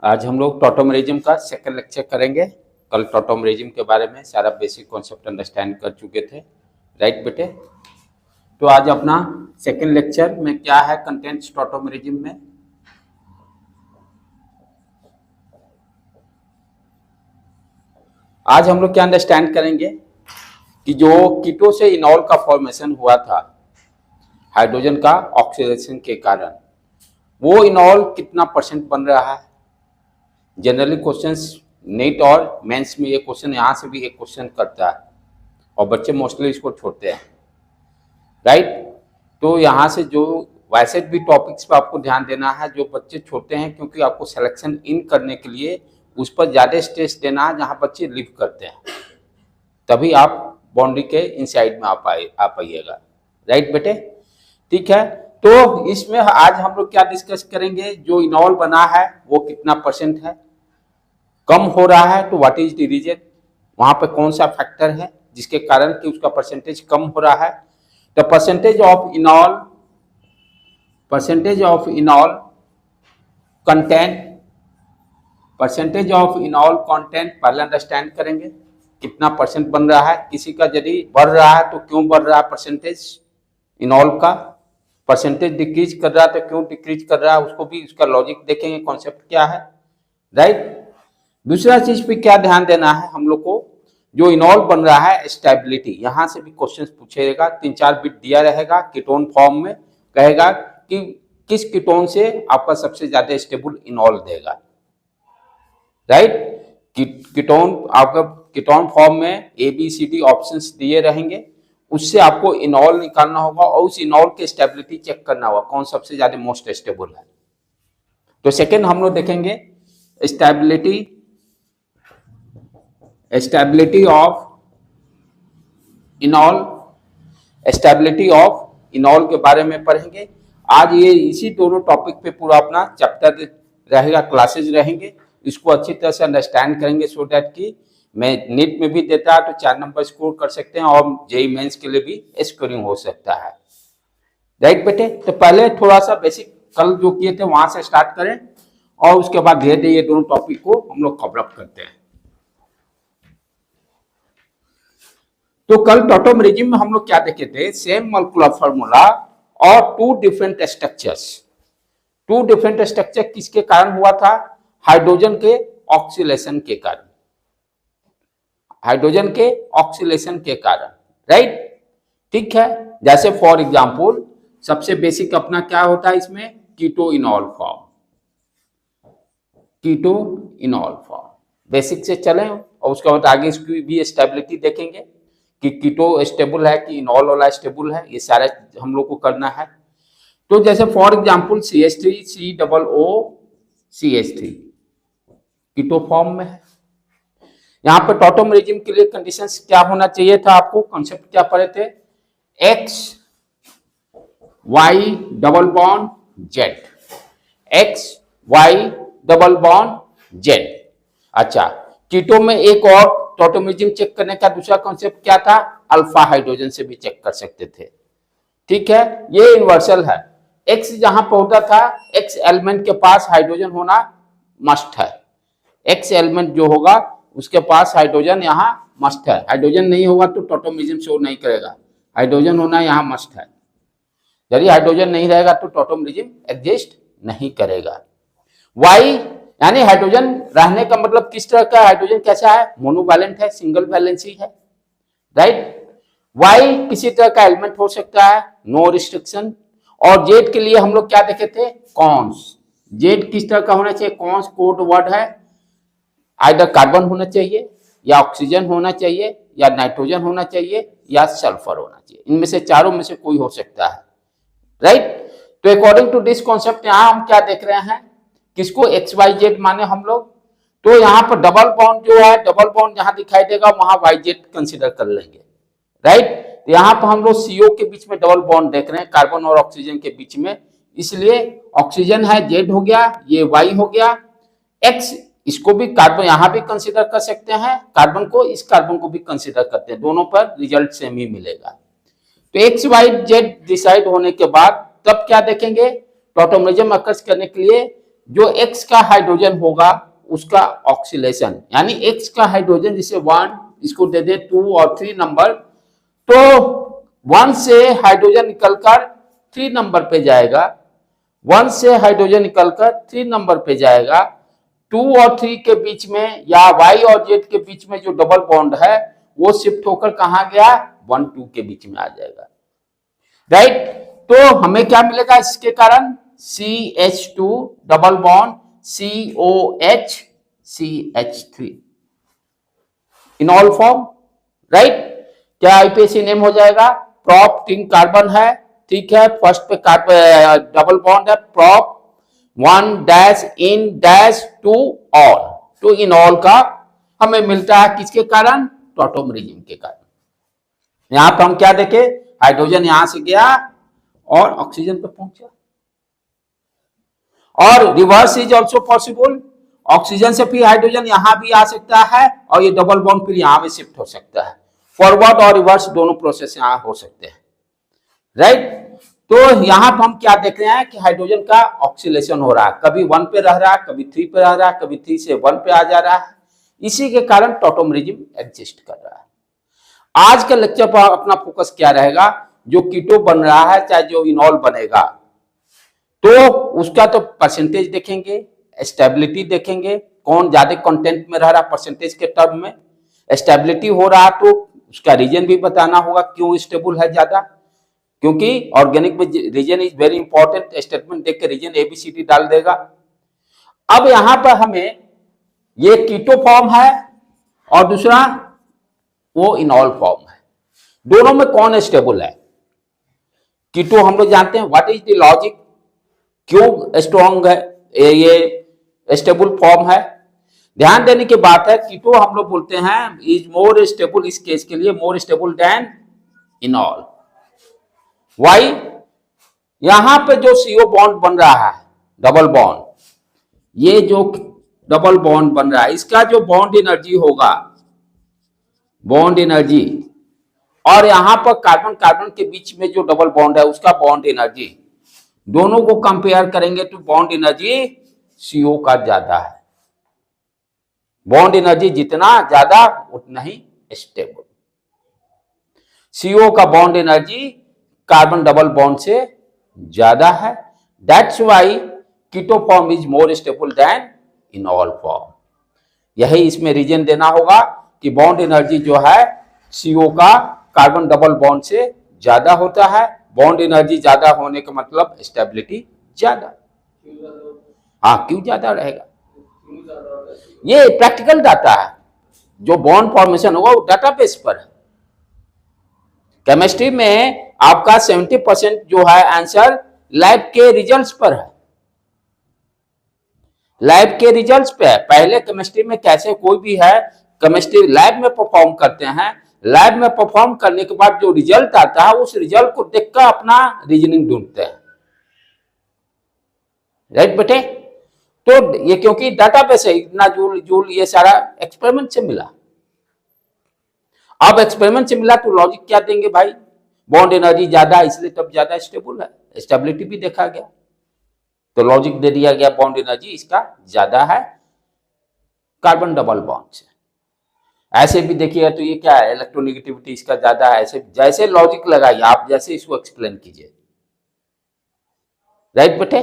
आज हम लोग टॉटोमेरिज्म का सेकंड लेक्चर करेंगे। कल टॉटोमेरिज्म के बारे में सारा बेसिक कॉन्सेप्ट अंडरस्टैंड कर चुके थे, राइट बेटे। तो आज अपना सेकंड लेक्चर में क्या है कंटेंट्स टॉटोमेरिज्म में। आज हम लोग क्या अंडरस्टैंड करेंगे कि जो कीटो से इनॉल का फॉर्मेशन हुआ था हाइड्रोजन का ऑक्सीडेशन के कारण, वो इनॉल कितना परसेंट बन रहा है। जनरली क्वेश्चंस नेट और मेंस में ये क्वेश्चन यहाँ से भी एक क्वेश्चन करता है और बच्चे मोस्टली इसको छोड़ते हैं, राइट। तो यहाँ से जो वैसे भी टॉपिक्स पे आपको ध्यान देना है जो बच्चे छोड़ते हैं, क्योंकि आपको सिलेक्शन इन करने के लिए उस पर ज़्यादा स्ट्रेस देना है जहाँ बच्चे लिव करते हैं, तभी आप बाउंड्री के इनसाइड में आ पाइएगा, राइट बेटे। ठीक है, तो इसमें आज हम लोग क्या डिस्कस करेंगे, जो इनॉल बना है वो कितना परसेंट है, कम हो रहा है तो व्हाट इज द रीजन, वहां पे कौन सा फैक्टर है जिसके कारण कि उसका परसेंटेज कम हो रहा है। द परसेंटेज ऑफ इनॉल कंटेंट पहले अंडरस्टैंड करेंगे कितना परसेंट बन रहा है। किसी का यदि बढ़ रहा है तो क्यों बढ़ रहा है परसेंटेज इनॉल का, परसेंटेज डिक्रीज कर रहा है तो क्यों डिक्रीज कर रहा है, उसको भी उसका लॉजिक देखेंगे, कॉन्सेप्ट क्या है, राइट। दूसरा चीज पे क्या ध्यान देना है हम लोग को, जो इनॉल बन रहा है स्टेबिलिटी, यहां से भी क्वेश्चन पूछेगा, 3-4 बिट दिया रहेगा कीटोन फॉर्म में, कहेगा कि किस कीटोन से आपका सबसे ज्यादा स्टेबल इनॉल देगा, राइट। कीटोन आपका कीटोन फॉर्म में ABCD ऑप्शंस दिए रहेंगे, उससे आपको इनॉल निकालना होगा और उस इनॉल की स्टेबिलिटी चेक करना होगा कौन सबसे ज्यादा मोस्ट स्टेबल है। तो सेकेंड हम लोग देखेंगे स्टेबिलिटी ऑफ इनॉल के बारे में पढ़ेंगे आज। ये इसी दोनों टॉपिक पे पूरा अपना चैप्टर रहेगा, क्लासेज रहेंगे, इसको अच्छी तरह से अंडरस्टैंड करेंगे सो दैट कि मैं नीट में भी देता है तो 4 नंबर स्कोर कर सकते हैं और जेईई मेंस के लिए भी स्कोरिंग हो सकता है, राइट बेटे। तो पहले थोड़ा सा बेसिक कल जो किए थे वहां से स्टार्ट करें और उसके बाद धीरे धीरे ये दोनों टॉपिक को हम लोग कवर अप करते हैं। तो कल टॉटोमेरिज्म में हम लोग क्या देखे थे, सेम मॉलिक्यूलर फार्मूला और टू डिफरेंट स्ट्रक्चर किसके कारण हुआ था, हाइड्रोजन के ऑक्सीलेशन के कारण, राइट। ठीक है, जैसे फॉर एग्जांपल सबसे बेसिक अपना क्या होता है इसमें, कीटो इनॉल फॉर्म बेसिक से चलें और उसके बाद आगे इसकी भी स्टेबिलिटी देखेंगे कि कीटो स्टेबल है कि इनॉल वाला स्टेबल है, ये सारा हम लोग को करना है। तो जैसे for example CH3COOCH3 keto form में है। यहाँ पर टॉटोमेरिज्म के लिए कंडीशंस क्या होना चाहिए था, आपको कॉन्सेप्ट क्या पढ़े थे, XY डबल बॉन्ड Z। अच्छा, कीटो में एक और टॉटोमेरिज्म चेक करने का दूसरा कॉन्सेप्ट क्या था, अल्फा हाइड्रोजन से भी चेक कर सकते थे, ठीक है। ये यूनिवर्सल है, X जहां पर होता था, X एलिमेंट के पास हाइड्रोजन होना मस्ट है, X एलिमेंट जो होगा उसके पास हाइड्रोजन यहाँ मस्ट है, हाइड्रोजन नहीं होगा तो टॉटोमेरिज्म शो नहीं करेगा, हाइड्रोजन होना यहाँ मस्ट है, यदि हाइड्रोजन नहीं रहेगा तो टॉटोमेरिज्म एग्जिस्ट नहीं करेगा। Y यानी हाइड्रोजन रहने का मतलब किस तरह का, हाइड्रोजन कैसा है, मोनोवैलेंट है, सिंगल वैलेंसी है, राइट। Y किसी तरह का एलिमेंट हो सकता है, नो रिस्ट्रिक्शन। और Z के लिए हम लोग क्या देखे थे, कॉन्स, Z किस तरह का होना चाहिए, कॉन्स कोड वर्ड है, आइदर कार्बन होना चाहिए या ऑक्सीजन होना चाहिए या नाइट्रोजन होना चाहिए या सल्फर होना चाहिए, इनमें से चारों में से कोई हो सकता है, राइट। तो अकॉर्डिंग टू दिस कॉन्सेप्ट यहां हम क्या देख रहे हैं, किसको XYZ माने हम लोग, तो यहाँ पर डबल बॉन्ड जो है, डबल बॉन्ड जहां दिखाई देगा वहां YZ कंसीडर कर लेंगे, राइट। तो यहाँ पर हम लोग CO के बीच में डबल बॉन्ड देख रहे हैं, कार्बन और ऑक्सीजन के बीच में, इसलिए ऑक्सीजन है Z हो गया, ये Y हो गया, X इसको भी कार्बन यहां भी कंसीडर कर सकते हैं, कार्बन को, इस कार्बन को भी कंसीडर करते हैं, दोनों पर रिजल्ट सेम ही मिलेगा। तो XYZ डिसाइड होने के बाद तब क्या देखेंगे, टॉटोमेरिज्म अकर्स करने के लिए जो X का हाइड्रोजन होगा उसका ऑक्सीलेशन, यानी X का हाइड्रोजन जिसे 1, इसको दे दे 2 और 3 नंबर, तो 1 से हाइड्रोजन निकलकर 3 नंबर पे जाएगा, 1 से हाइड्रोजन निकलकर 3 नंबर पे जाएगा, 2 और 3 के बीच में या Y और Z के बीच में जो डबल बॉन्ड है वो शिफ्ट होकर कहां गया, 1 2 के बीच में आ जाएगा, राइट। तो हमें क्या मिलेगा इसके कारण, CH2 double bond COH CH3 इनॉल form, right. क्या आईपीएसी नेम हो जाएगा, प्रोप 3 कार्बन है, ठीक है, फर्स्ट पे कार्बन डबल बॉन्ड है, prop 1 dash en dash two ol, तो इनॉल का हमें मिलता है किसके कारण, टॉटोमरिज्म के कारण। यहां पर हम क्या देखे, हाइड्रोजन यहां से गया और ऑक्सीजन पे पहुंचा, और reverse is also possible, oxygen से फिर हाइड्रोजन यहां भी आ सकता है और ये डबल बॉन्ड फिर यहां भी शिफ्ट हो सकता है, फॉरवर्ड और रिवर्स दोनों प्रोसेस यहां हो सकते हैं, राइट। तो यहां पर हम क्या देख रहे हैं कि हाइड्रोजन का ऑक्सीलेशन हो रहा है, कभी 1 पे रह रहा है, कभी 3 पे रह रहा है, कभी 3 से 1 पे आ जा रहा है, इसी के कारण टॉटोमरिज्म एग्जिस्ट कर रहा है। आज के लेक्चर पर अपना फोकस क्या रहेगा, जो कीटो बन रहा है चाहे जो इनॉल बनेगा, तो उसका तो परसेंटेज देखेंगे, स्टेबिलिटी देखेंगे, कौन ज्यादा कंटेंट में रह रहा परसेंटेज के टर्म में, स्टेबिलिटी हो रहा तो उसका रीजन भी बताना होगा, क्यों स्टेबल है ज्यादा, क्योंकि ऑर्गेनिक में reason is very important, statement देख के रीजन ABCD डाल देगा। अब यहां पर हमें ये कीटो फॉर्म है और दूसरा वो इनॉल फॉर्म है, दोनों में कौन स्टेबल है। कीटो हम लोग जानते हैं, व्हाट इज द लॉजिक, क्यों स्ट्रॉन्ग है, ये स्टेबल फॉर्म है। ध्यान देने की बात है, कीटो हम लोग बोलते हैं इज मोर स्टेबल, इस केस के लिए more stable than enol. Why, यहां पे जो CO बॉन्ड बन रहा है डबल बॉन्ड, ये जो डबल बॉन्ड बन रहा है इसका जो बॉन्ड एनर्जी होगा, बॉन्ड एनर्जी, और यहां पर कार्बन कार्बन के बीच में जो डबल बॉन्ड है उसका बॉन्ड एनर्जी, दोनों को कंपेयर करेंगे तो बॉन्ड एनर्जी CO का ज्यादा है, बॉन्ड एनर्जी जितना ज्यादा उतना ही स्टेबल। CO का bond energy carbon double bond से ज्यादा है, that's why keto form is more stable than enol form. यही इसमें रीजन देना होगा कि बॉन्ड एनर्जी जो है CO का कार्बन डबल बॉन्ड से ज्यादा होता है, बॉन्ड एनर्जी ज्यादा होने का मतलब स्टेबिलिटी ज्यादा। हाँ, क्यों ज्यादा रहेगा, ये प्रैक्टिकल डाटा है, जो बॉन्ड फॉर्मेशन होगा वो डाटाबेस पर है। केमिस्ट्री में आपका 70% जो है आंसर लैब के रिजल्ट्स पर है, लैब के रिजल्ट्स पे है। पहले केमिस्ट्री में कैसे कोई भी है केमिस्ट्री लैब में परफॉर्म करते हैं, लैब में परफॉर्म करने के बाद जो रिजल्ट आता है उस रिजल्ट को देखकर अपना रीजनिंग ढूंढते हैं, राइट बेटे। तो ये क्योंकि डाटाबेस है, इतना जूल जूल ये सारा एक्सपेरिमेंट से मिला। अब एक्सपेरिमेंट से मिला तो लॉजिक क्या देंगे भाई, बॉन्ड एनर्जी ज्यादा है इसलिए तब ज्यादा स्टेबल है, स्टेबिलिटी भी देखा गया तो लॉजिक दे दिया गया बॉन्ड एनर्जी इसका ज्यादा है कार्बन डबल बॉन्ड से। ऐसे भी देखिएगा तो ये क्या है, इलेक्ट्रोनेगेटिविटी इसका ज्यादा है, ऐसे जैसे लॉजिक लगाइए आप, जैसे इसको एक्सप्लेन कीजिए, राइट बेटे।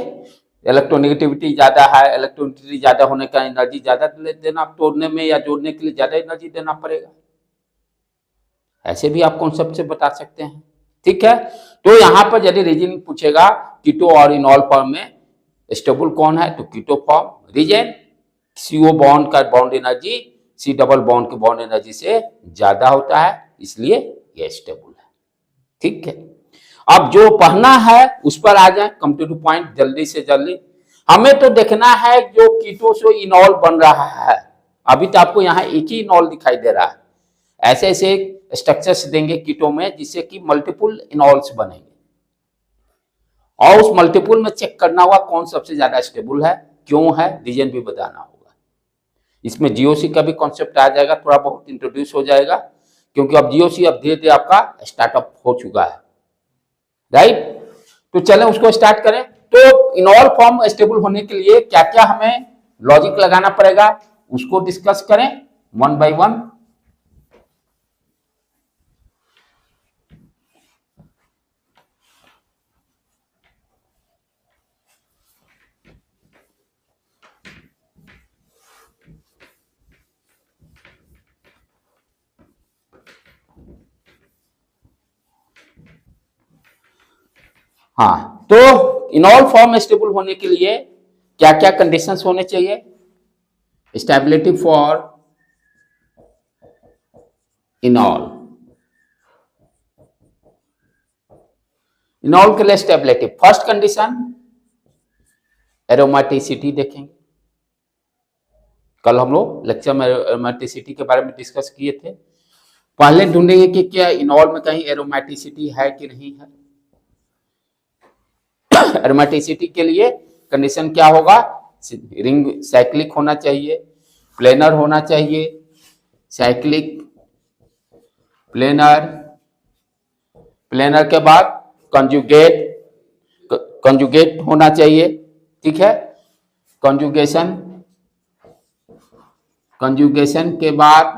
इलेक्ट्रोनेगेटिविटी ज्यादा है, इलेक्ट्रोनेगेटिविटी ज्यादा होने का एनर्जी ज्यादा देना, तोड़ने में या जोड़ने के लिए ज्यादा एनर्जी देना पड़ेगा, ऐसे भी आप कॉन्सेप्ट से बता सकते हैं, ठीक है। तो यहां पर यदि रीजनिंग पूछेगा कीटो और इनॉल फॉर्म में स्टेबल कौन है तो keto form, reason CO bond का bond energy C double bond के बॉन्ड एनर्जी से ज्यादा होता है इसलिए ये स्टेबल है, ठीक है। अब जो पढ़ना है उस पर आ जाए, कम टू पॉइंट जल्दी से जल्दी। हमें तो देखना है जो कीटो से इनॉल बन रहा है, अभी तो आपको यहाँ एक ही इनॉल दिखाई दे रहा है, ऐसे ऐसे स्ट्रक्चर्स देंगे कीटो में जिससे कि मल्टीपल इनॉल्स बनेंगे और उस मल्टीपल में चेक करना होगा कौन सबसे ज्यादा स्टेबल है, क्यों है, रीजन भी बताना होगा। इसमें GOC का भी कॉन्सेप्ट आ जाएगा, थोड़ा बहुत इंट्रोड्यूस हो जाएगा क्योंकि अब GOC अब धीरे धीरे आपका स्टार्टअप हो चुका है, राइट। तो चलें उसको स्टार्ट करें। तो इनऑल फॉर्म स्टेबल होने के लिए क्या क्या हमें लॉजिक लगाना पड़ेगा उसको डिस्कस करें वन बाय वन। हाँ, तो इनऑल फॉर्म स्टेबल होने के लिए क्या क्या कंडीशंस होने चाहिए? स्टेबिलिटी फॉर इनऑल, इनऑल के लिए स्टेबिलिटी फर्स्ट कंडीशन एरोमेटिसिटी देखेंगे। कल हम लोग लेक्चर में एरोमेटिसिटी के बारे में डिस्कस किए थे। पहले ढूंढेंगे कि क्या इनऑल में कहीं एरोमेटिसिटी है कि नहीं है। एरोमेटिसिटी के लिए कंडीशन क्या होगा? रिंग साइक्लिक होना चाहिए, प्लेनर होना चाहिए, साइक्लिक, प्लेनर, प्लेनर के बाद कंजुगेट, कंजुगेट होना चाहिए, ठीक है। कंजुगेशन, कंजुगेशन के बाद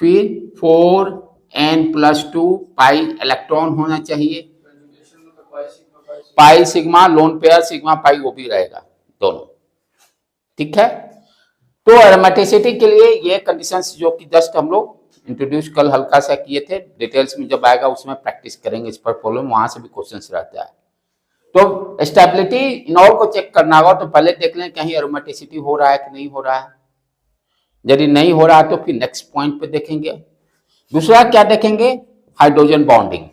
फिर 4n+2 पाई इलेक्ट्रॉन होना चाहिए। Pi sigma lone pair sigma pi वो भी रहेगा दोनों, ठीक है। तो एरोमेटिसिटी के लिए ये कंडीशंस जो कि जस्ट हम लोग इंट्रोड्यूस कल हल्का सा किए थे, डिटेल्स में जब आएगा उसमें प्रैक्टिस करेंगे इस पर प्रॉब्लम, वहां से भी क्वेश्चंस रहता है। तो स्टेबिलिटी इनऑल को चेक करना होगा तो पहले देख लें कहीं एरोमेटिसिटी हो रहा है कि नहीं हो रहा है। यदि नहीं हो रहा है तो फिर नेक्स्ट पॉइंट पे देखेंगे। दूसरा क्या देखेंगे? Hydrogen bonding.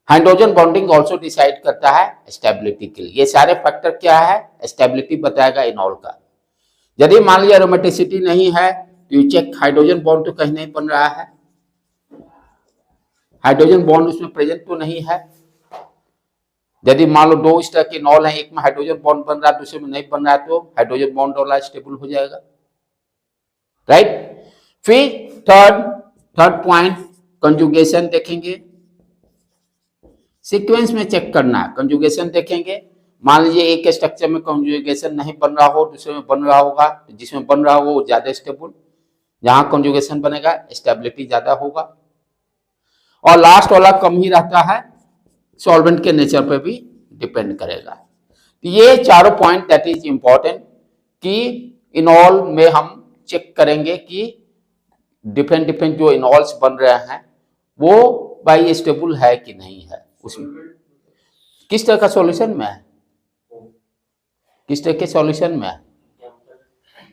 Hydrogen bonding also decide करता है स्टेबिलिटी के लिए। ये सारे फैक्टर क्या है? स्टेबिलिटी बताएगा इनऑल का। यदि मान लिया एरोमेटिसिटी नहीं है तो यू चेक हाइड्रोजन बॉन्ड तो कहीं नहीं बन रहा है, हाइड्रोजन बॉन्ड उसमें प्रेजेंट तो नहीं है। यदि मान लो दो इस तरह के इनऑल है, एक में हाइड्रोजन बॉन्ड बन रहा है दूसरे में नहीं बन रहा है, तो हाइड्रोजन बॉन्ड वाला स्टेबल हो जाएगा, राइट। फिर थर्ड पॉइंट कंजुगेशन देखेंगे। सीक्वेंस में चेक करना है, कंजुगेशन देखेंगे। मान लीजिए एक स्ट्रक्चर में कंजुगेशन नहीं बन रहा हो, दूसरे में बन रहा होगा, जिसमें बन रहा हो वो ज्यादा स्टेबल, जहां कंजुगेशन बनेगा स्टेबिलिटी ज्यादा होगा। और लास्ट वाला कम ही रहता है, सॉल्वेंट के नेचर पे भी डिपेंड करेगा। तो ये चारों पॉइंट दैट इज इंपॉर्टेंट कि इनऑल में हम चेक करेंगे कि डिफरेंट डिफरेंट जो इनऑल्स बन रहे हैं वो बाई स्टेबल है कि नहीं है। उसमें किस तरह का सॉल्यूशन में है, किस तरह के सॉल्यूशन में है।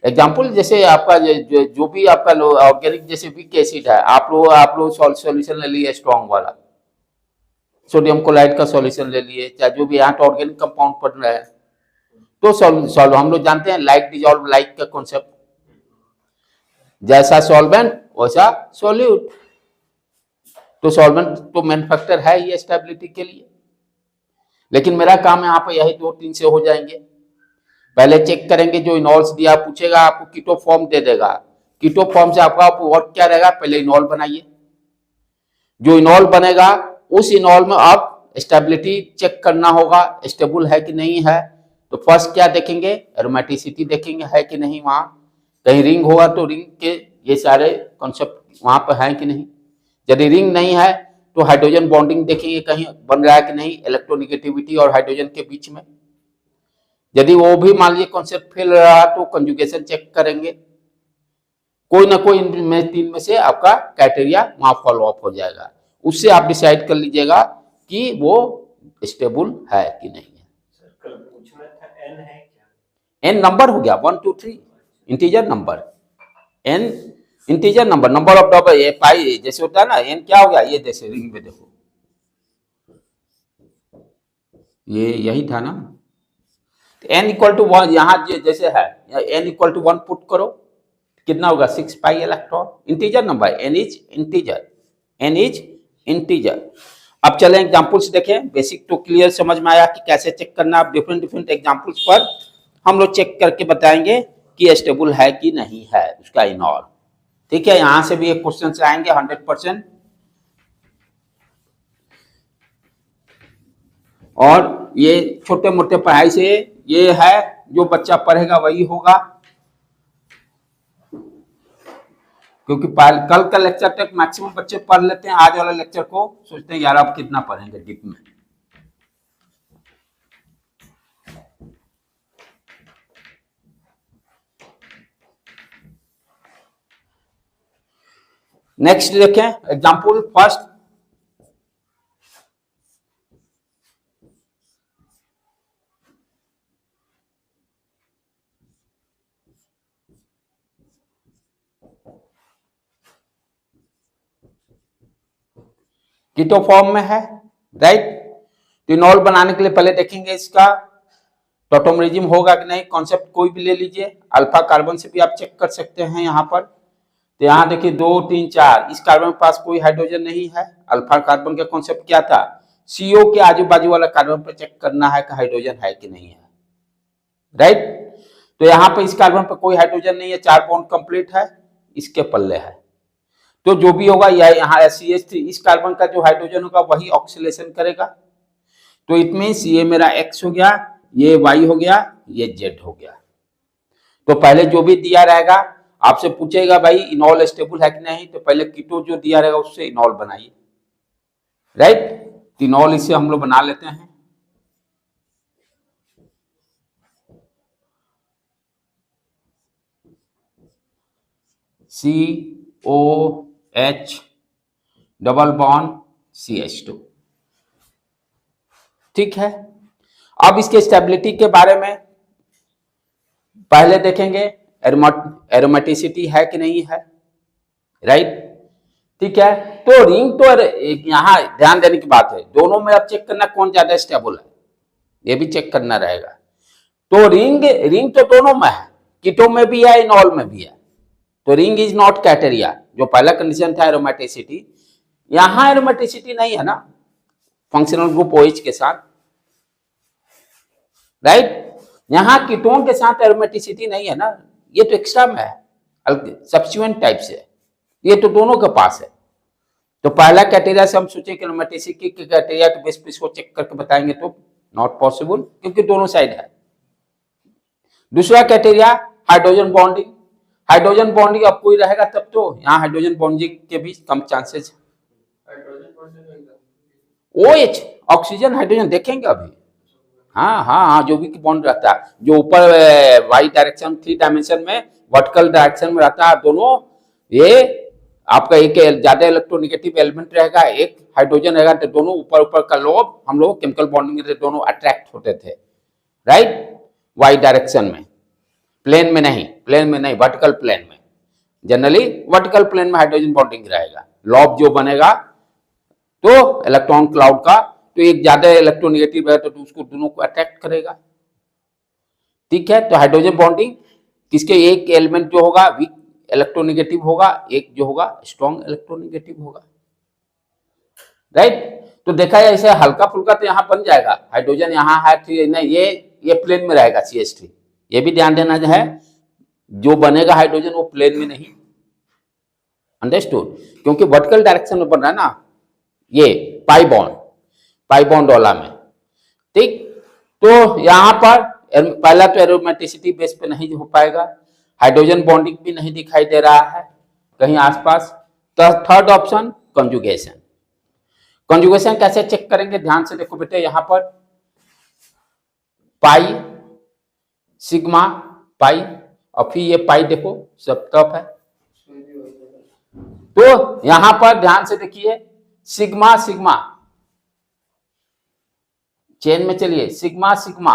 एग्जाम्पल जैसे आपका जो भी आपका ऑर्गेनिक जैसे वीक एसिड है, आप लोग सॉल्यूशन ले लिए स्ट्रॉन्ग वाला, सोडियम क्लोराइड का सॉल्यूशन ले लिए, चाहे जो भी यहाँ तो ऑर्गेनिक कंपाउंड पड़ रहा है, तो हम लोग जानते हैं लाइक डिजॉल्व लाइक का कॉन्सेप्ट, जैसा सॉल्वेंट वैसा सॉल्यूट। तो सॉल्वेंट तो मैन्युफैक्चर है ये स्टेबिलिटी के लिए, लेकिन मेरा काम यहाँ पे यही 2-3 से हो जाएंगे। पहले चेक करेंगे जो इनॉल्स दिया, पूछेगा आपको कीटो फॉर्म दे देगा, कीटो फॉर्म से आपका वर्क क्या रहेगा? पहले इनॉल बनाइए, जो इनॉल बनेगा उस इनॉल में आप स्टेबिलिटी चेक करना होगा, स्टेबल है कि नहीं है। तो फर्स्ट क्या देखेंगे? एरोमेटिसिटी देखेंगे है कि नहीं, वहां कहीं रिंग होगा तो रिंग के ये सारे कॉन्सेप्ट वहां पर है कि नहीं। यदि रिंग नहीं है तो हाइड्रोजन बॉन्डिंग देखेंगे कहीं बन रहा है कि नहीं, इलेक्ट्रोनिगेटिविटी और हाइड्रोजन के बीच में। यदि वो भी मान लीजिए कॉन्सेप्ट फेल रहा तो कंजुगेशन चेक करेंगे। कोई ना कोई इनमें 3 में से आपका क्राइटेरिया वहां फॉलो अप हो जाएगा, उससे आप डिसाइड कर लीजिएगा कि वो स्टेबल है कि नहीं है। सर कल पूछना था n है क्या? n नंबर हो गया 1 2 3 integer number, n integer number, number of double ये पाई जैसे होता है ना, n क्या हो गया? ये जैसे रिंग में देखो ये यही था ना, n इक्वल टू 1 यहाँ जैसे है, n इक्वल टू 1 पुट करो, कितना होगा? 6 pi electron, integer number, n is integer, n is integer. अब चलें एग्जांपल्स देखें, बेसिक तो क्लियर समझ में आया कि कैसे चेक करना। आप डिफरेंट डिफरेंट एग्जांपल्स पर हम लोग चेक करके बताएंगे कि स्टेबल है कि नहीं है उसका इनॉल, ठीक है। यहां से भी एक क्वेश्चन आएंगे 100%। और ये छोटे मोटे पढ़ाई से ये है, जो बच्चा पढ़ेगा वही होगा, क्योंकि कल का लेक्चर तक मैक्सिमम बच्चे पढ़ लेते हैं, आज वाला लेक्चर को सोचते हैं यार अब कितना पढ़ेंगे डीप में। नेक्स्ट देखें एग्जांपल फर्स्ट, कीटो फॉर्म में है, राइट। तो इनॉल बनाने के लिए पहले देखेंगे इसका टॉटोमरिज्म होगा कि नहीं। कॉन्सेप्ट कोई भी ले लीजिए, अल्फा कार्बन से भी आप चेक कर सकते हैं यहाँ पर। तो यहाँ देखिए 2 3 4, इस कार्बन के पास कोई हाइड्रोजन नहीं है। अल्फा कार्बन का कॉन्सेप्ट क्या था, CO के आजू बाजू वाला कार्बन पर चेक करना है कि हाइड्रोजन है कि नहीं है, राइट। तो यहाँ पे इस कार्बन पर कोई हाइड्रोजन नहीं है, 4 बॉन्ड कंप्लीट है, इसके पल्ले है। तो जो भी होगा यहाँ CH3, इस कार्बन का जो हाइड्रोजन होगा वही ऑक्सीलेशन करेगा। तो इट मींस ये मेरा X हो गया, ये Y हो गया, ये Z हो गया। तो पहले जो भी दिया रहेगा आपसे पूछेगा भाई इनॉल स्टेबल है कि नहीं, तो पहले कीटो जो दिया रहेगा उससे इनॉल बनाइए, राइट। इनॉल इसे हम लोग बना लेते हैं। COH डबल बॉन्ड CH2, ठीक है। अब इसके स्टेबिलिटी के बारे में पहले देखेंगे, एरोमेटिसिटी है कि नहीं है, राइट, ठीक है। तो रिंग तो यहां ध्यान देने की बात है, दोनों में अब चेक करना कौन ज्यादा स्टेबल है, ये भी चेक करना रहेगा। तो रिंग तो दोनों में है, कीटो में भी है, इनॉल में भी है। तो रिंग इज नॉट क्राइटेरिया, जो पहला कंडीशन था एरोमेटिसिटी, यहां एरोमेटिसिटी नहीं है ना फंक्शनल ग्रुप OH के साथ, राइट। यहां कीटोन के साथ एरोमेटिसिटी नहीं है ना, ये तो एक्स्ट्रा में है, सब्स्टिट्यूएंट टाइप से, ये तो दोनों के पास है। तो पहला क्राइटेरिया से हम सोचे कि एरोमेटिसिटी के क्राइटेरिया के बेस पे इसको चेक करके बताएंगे तो नॉट पॉसिबल, क्योंकि दोनों साइड है। दूसरा criteria hydrogen bonding, hydrogen bonding अब कोई रहेगा तब तो, यहाँ हाइड्रोजन बॉन्डिंग के भी कम चांसेस है। OH ऑक्सीजन हाइड्रोजन देखेंगे अभी, हाँ हाँ हाँ, जो भी बॉन्ड रहता है, जो ऊपर वाई डायरेक्शन 3 डायमेंशन में वर्टिकल डायरेक्शन में रहता है, दोनों ये आपका एक ज्यादा इलेक्ट्रोनेगेटिव एलिमेंट रहेगा, एक हाइड्रोजन रहेगा, तो दोनों ऊपर ऊपर का लोब हम लोग केमिकल बॉन्डिंग से दोनों अट्रैक्ट होते थे, राइट, वाई डायरेक्शन में, प्लेन में नहीं, वर्टिकल प्लेन में। जनरली वर्टिकल प्लेन में हाइड्रोजन बॉन्डिंग रहेगा, लॉब जो बनेगा तो इलेक्ट्रॉन क्लाउड का, तो एक ज्यादा इलेक्ट्रोनेगेटिव है तो उसको दोनों को अट्रैक्ट करेगा, ठीक है। तो हाइड्रोजन बॉन्डिंग किसके, एक एलिमेंट जो होगा वीक इलेक्ट्रोनेगेटिव होगा, एक जो होगा स्ट्रॉन्ग इलेक्ट्रोनेगेटिव होगा, राइट। तो देखा जाए ऐसे हल्का फुल्का तो यहाँ बन जाएगा, हाइड्रोजन यहाँ है, ठीक है, ये प्लेन में रहेगा CH3, ये भी ध्यान देना है, जो बनेगा हाइड्रोजन वो प्लेन में नहीं, अंडरस्टूड, क्योंकि वर्टिकल डायरेक्शन में बन रहा है ना, ये पाई बॉन्ड वाला में, ठीक। तो यहां पर पहला तो एरोमेटिसिटी बेस पे नहीं हो पाएगा, हाइड्रोजन बॉन्डिंग भी नहीं दिखाई दे रहा है कहीं आसपास। तो थर्ड ऑप्शन कंजुगेशन। कंजुगेशन कैसे चेक करेंगे, ध्यान से देखो बेटे, यहां पर पाई सिग्मा पाई, और फिर ये पाई देखो सब तरफ है, तो यहां पर ध्यान से देखिए सिग्मा सिग्मा, चेन में चलिए, sigma sigma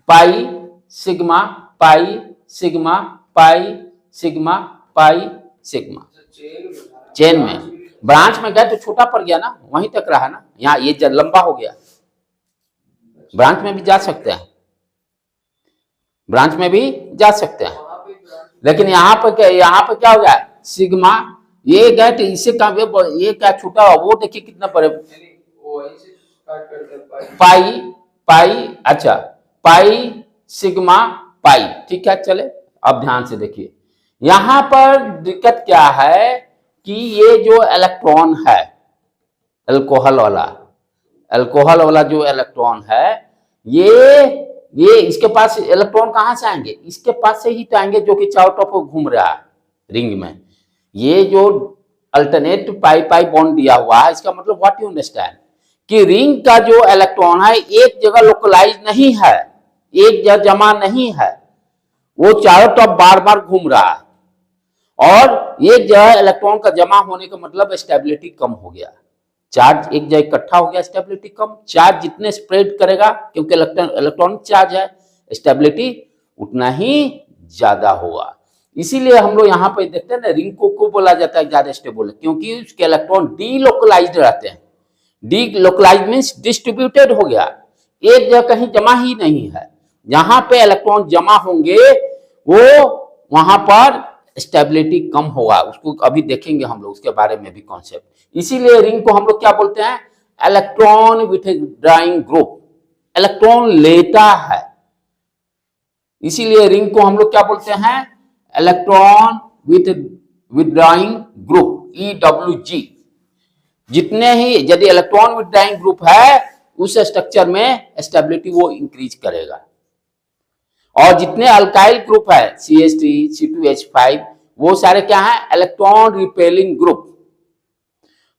pi sigma pi sigma pi sigma pi sigma, chain में। ब्रांच में गए तो छोटा पड़ गया ना, वहीं तक रहा ना, यहाँ ये लंबा हो गया, ब्रांच में भी जा सकते हैं, ब्रांच में भी जा सकते हैं, लेकिन यहाँ पर क्या हो गया, सिग्मा ये गए तो इससे कम, ये क्या छूटा हुआ, वो देखिए कितना पड़े, पाई पाई, अच्छा पाई सिग्मा पाई, ठीक है। चले अब ध्यान से देखिए, यहां पर दिक्कत क्या है कि ये जो इलेक्ट्रॉन है अल्कोहल वाला जो इलेक्ट्रॉन है, ये इसके पास इलेक्ट्रॉन कहां से आएंगे? इसके पास से ही तो आएंगे जो कि चारों तरफ घूम रहा है रिंग में। ये जो अल्टरनेट पाई पाई बॉन्ड दिया हुआ है, इसका मतलब व्हाट यू अंडरस्टैंड कि रिंग का जो इलेक्ट्रॉन है एक जगह लोकलाइज नहीं है, एक जगह जमा नहीं है, वो चारों तरफ बार बार घूम रहा है। और एक जगह इलेक्ट्रॉन का जमा होने का मतलब स्टेबिलिटी कम हो गया, चार्ज एक जगह इकट्ठा हो गया, स्टेबिलिटी कम। चार्ज जितने स्प्रेड करेगा, क्योंकि इलेक्ट्रॉनिक चार्ज है, स्टेबिलिटी उतना ही ज्यादा होगा। इसीलिए हम लोग यहाँ पे देखते हैं ना, रिंग को बोला जाता है ज्यादा स्टेबल, क्योंकि उसके इलेक्ट्रॉन डीलोकलाइज्ड रहते हैं। डीलोकलाइज्ड मींस डिस्ट्रीब्यूटेड हो गया, एक जगह कहीं जमा ही नहीं है। जहां पे इलेक्ट्रॉन जमा होंगे वो वहां पर स्टेबिलिटी कम होगा, उसको अभी देखेंगे हम लोग उसके बारे में भी कॉन्सेप्ट। इसीलिए रिंग को हम लोग क्या बोलते हैं? इलेक्ट्रॉन विथड्रॉइंग ग्रुप, इलेक्ट्रॉन लेता है, इसीलिए रिंग को हम लोग क्या बोलते हैं? Electron withdrawing group, EWG। जितने ही यदि इलेक्ट्रॉन विथड्रॉइंग ग्रुप है उस स्ट्रक्चर में स्टेबिलिटी वो इंक्रीज करेगा। और जितने अल्काइल ग्रुप है CH3, C2H5, वो सारे क्या है? Electron repelling group.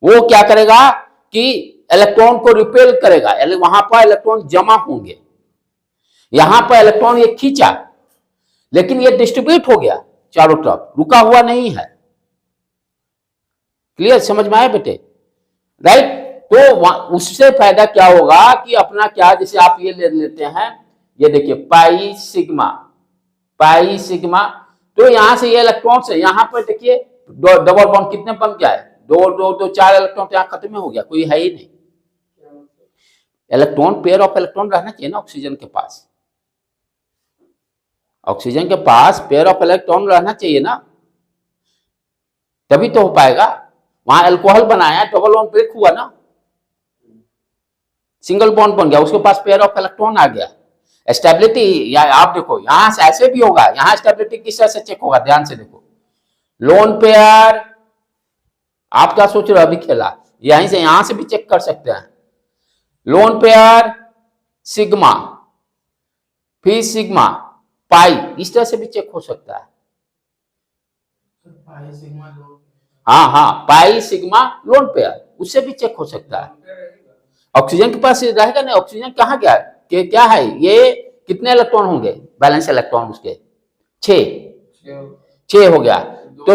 वो क्या करेगा कि इलेक्ट्रॉन को रिपेल करेगा, वहां पर इलेक्ट्रॉन जमा होंगे। यहां पर इलेक्ट्रॉन ये खींचा, लेकिन ये डिस्ट्रीब्यूट हो गया चारों तरफ, रुका हुआ नहीं है। क्लियर, समझ में आया बेटे? राइट। तो उससे फायदा क्या होगा कि अपना क्या, जैसे आप ये ले लेते हैं, ये देखिए पाई सिग्मा, तो यहां से ये इलेक्ट्रॉन से यहां पर देखिए डबल बॉन्ड कितने बन गया है? दो 4 इलेक्ट्रॉन यहां खत्म हो गया, कोई है ही नहीं। इलेक्ट्रॉन, पेयर ऑफ इलेक्ट्रॉन रहना चाहिए ना ऑक्सीजन के पास, ऑक्सीजन के पास पेयर ऑफ इलेक्ट्रॉन रहना चाहिए ना, तभी तो हो पाएगा। वहां अल्कोहल बनाया, डबल बॉन्ड ब्रेक हुआ ना, सिंगल बॉन्ड बन गया, उसके पास पेयर ऑफ इलेक्ट्रॉन आ गया। स्टेबिलिटी आप देखो यहां से ऐसे भी होगा, यहां स्टेबिलिटी किस तरह से चेक होगा? ध्यान से देखो, लोन पेयर, आप क्या सोच रहे हो अभी खेला, यहीं से यहां से भी चेक कर सकते हैं। लोन पेयर सिग्मा, फिर सिग्मा पाई, इस तरह से भी चेक हो सकता है। हाँ, पाई सिग्मा लोन पेयर, उससे भी चेक हो सकता है। ऑक्सीजन के पास रहेगा नहीं, ऑक्सीजन कहाँ गया? क्या है ये? कितने इलेक्ट्रॉन होंगे? बैलेंस इलेक्ट्रॉन उसके 6 हो गया। तो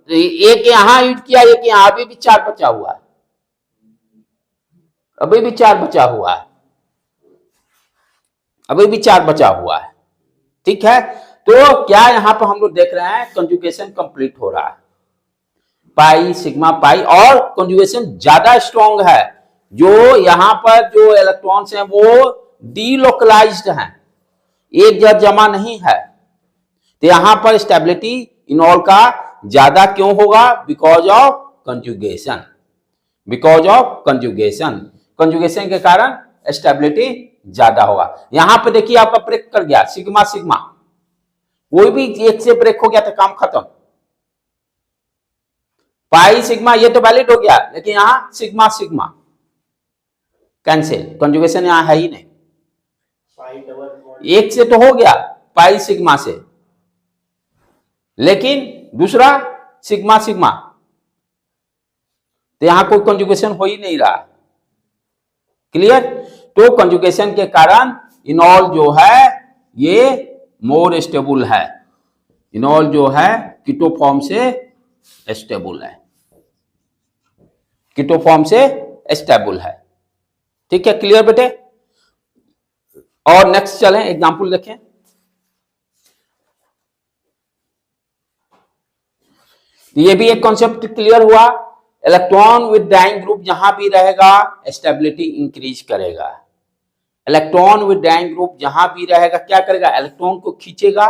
एक यहां यूज किया, एक यहां, अभी भी 4 बचा हुआ है, अभी भी 4 बचा हुआ है, ठीक है। तो क्या यहां पर हम लोग देख रहे हैं? कंजुगेशन कंप्लीट हो रहा है, पाई सिग्मा पाई, और कंजुगेशन ज्यादा स्ट्रॉन्ग है। जो यहां पर जो इलेक्ट्रॉन्स हैं वो डीलोकलाइज्ड हैं, एक जगह जमा नहीं है, तो यहां पर स्टेबिलिटी इनऑल का ज्यादा क्यों होगा? बिकॉज ऑफ कंजुगेशन, कंजुगेशन के कारण स्टेबिलिटी ज्यादा होगा। यहां पर देखिए आपका ब्रेक कर गया, सिग्मा सिग्मा, कोई भी एक से ब्रेक हो गया तो काम खत्म। पाई सिग्मा ये तो वैलिड हो गया, लेकिन यहां सिग्मा सिग्मा कैंसिल, कंजुगेशन यहां है ही नहीं। एक से तो हो गया पाई सिग्मा से, लेकिन दूसरा सिग्मा सिग्मा, तो यहां कोई कंजुगेशन हो ही नहीं रहा। क्लियर? तो कंजुगेशन के कारण इनॉल जो है ये मोर स्टेबल है, इनॉल जो है कीटो फॉर्म से स्टेबल है, कीटो फॉर्म से स्टेबल है। ठीक है, क्लियर बेटे? और नेक्स्ट चलें, एग्जांपल देखें। ये भी एक कॉन्सेप्ट क्लियर हुआ। इलेक्ट्रॉन विद डाइंग ग्रुप जहां भी रहेगा स्टेबिलिटी इंक्रीज करेगा। इलेक्ट्रॉन विद डाइंग ग्रुप जहां भी रहेगा क्या करेगा? इलेक्ट्रॉन को खींचेगा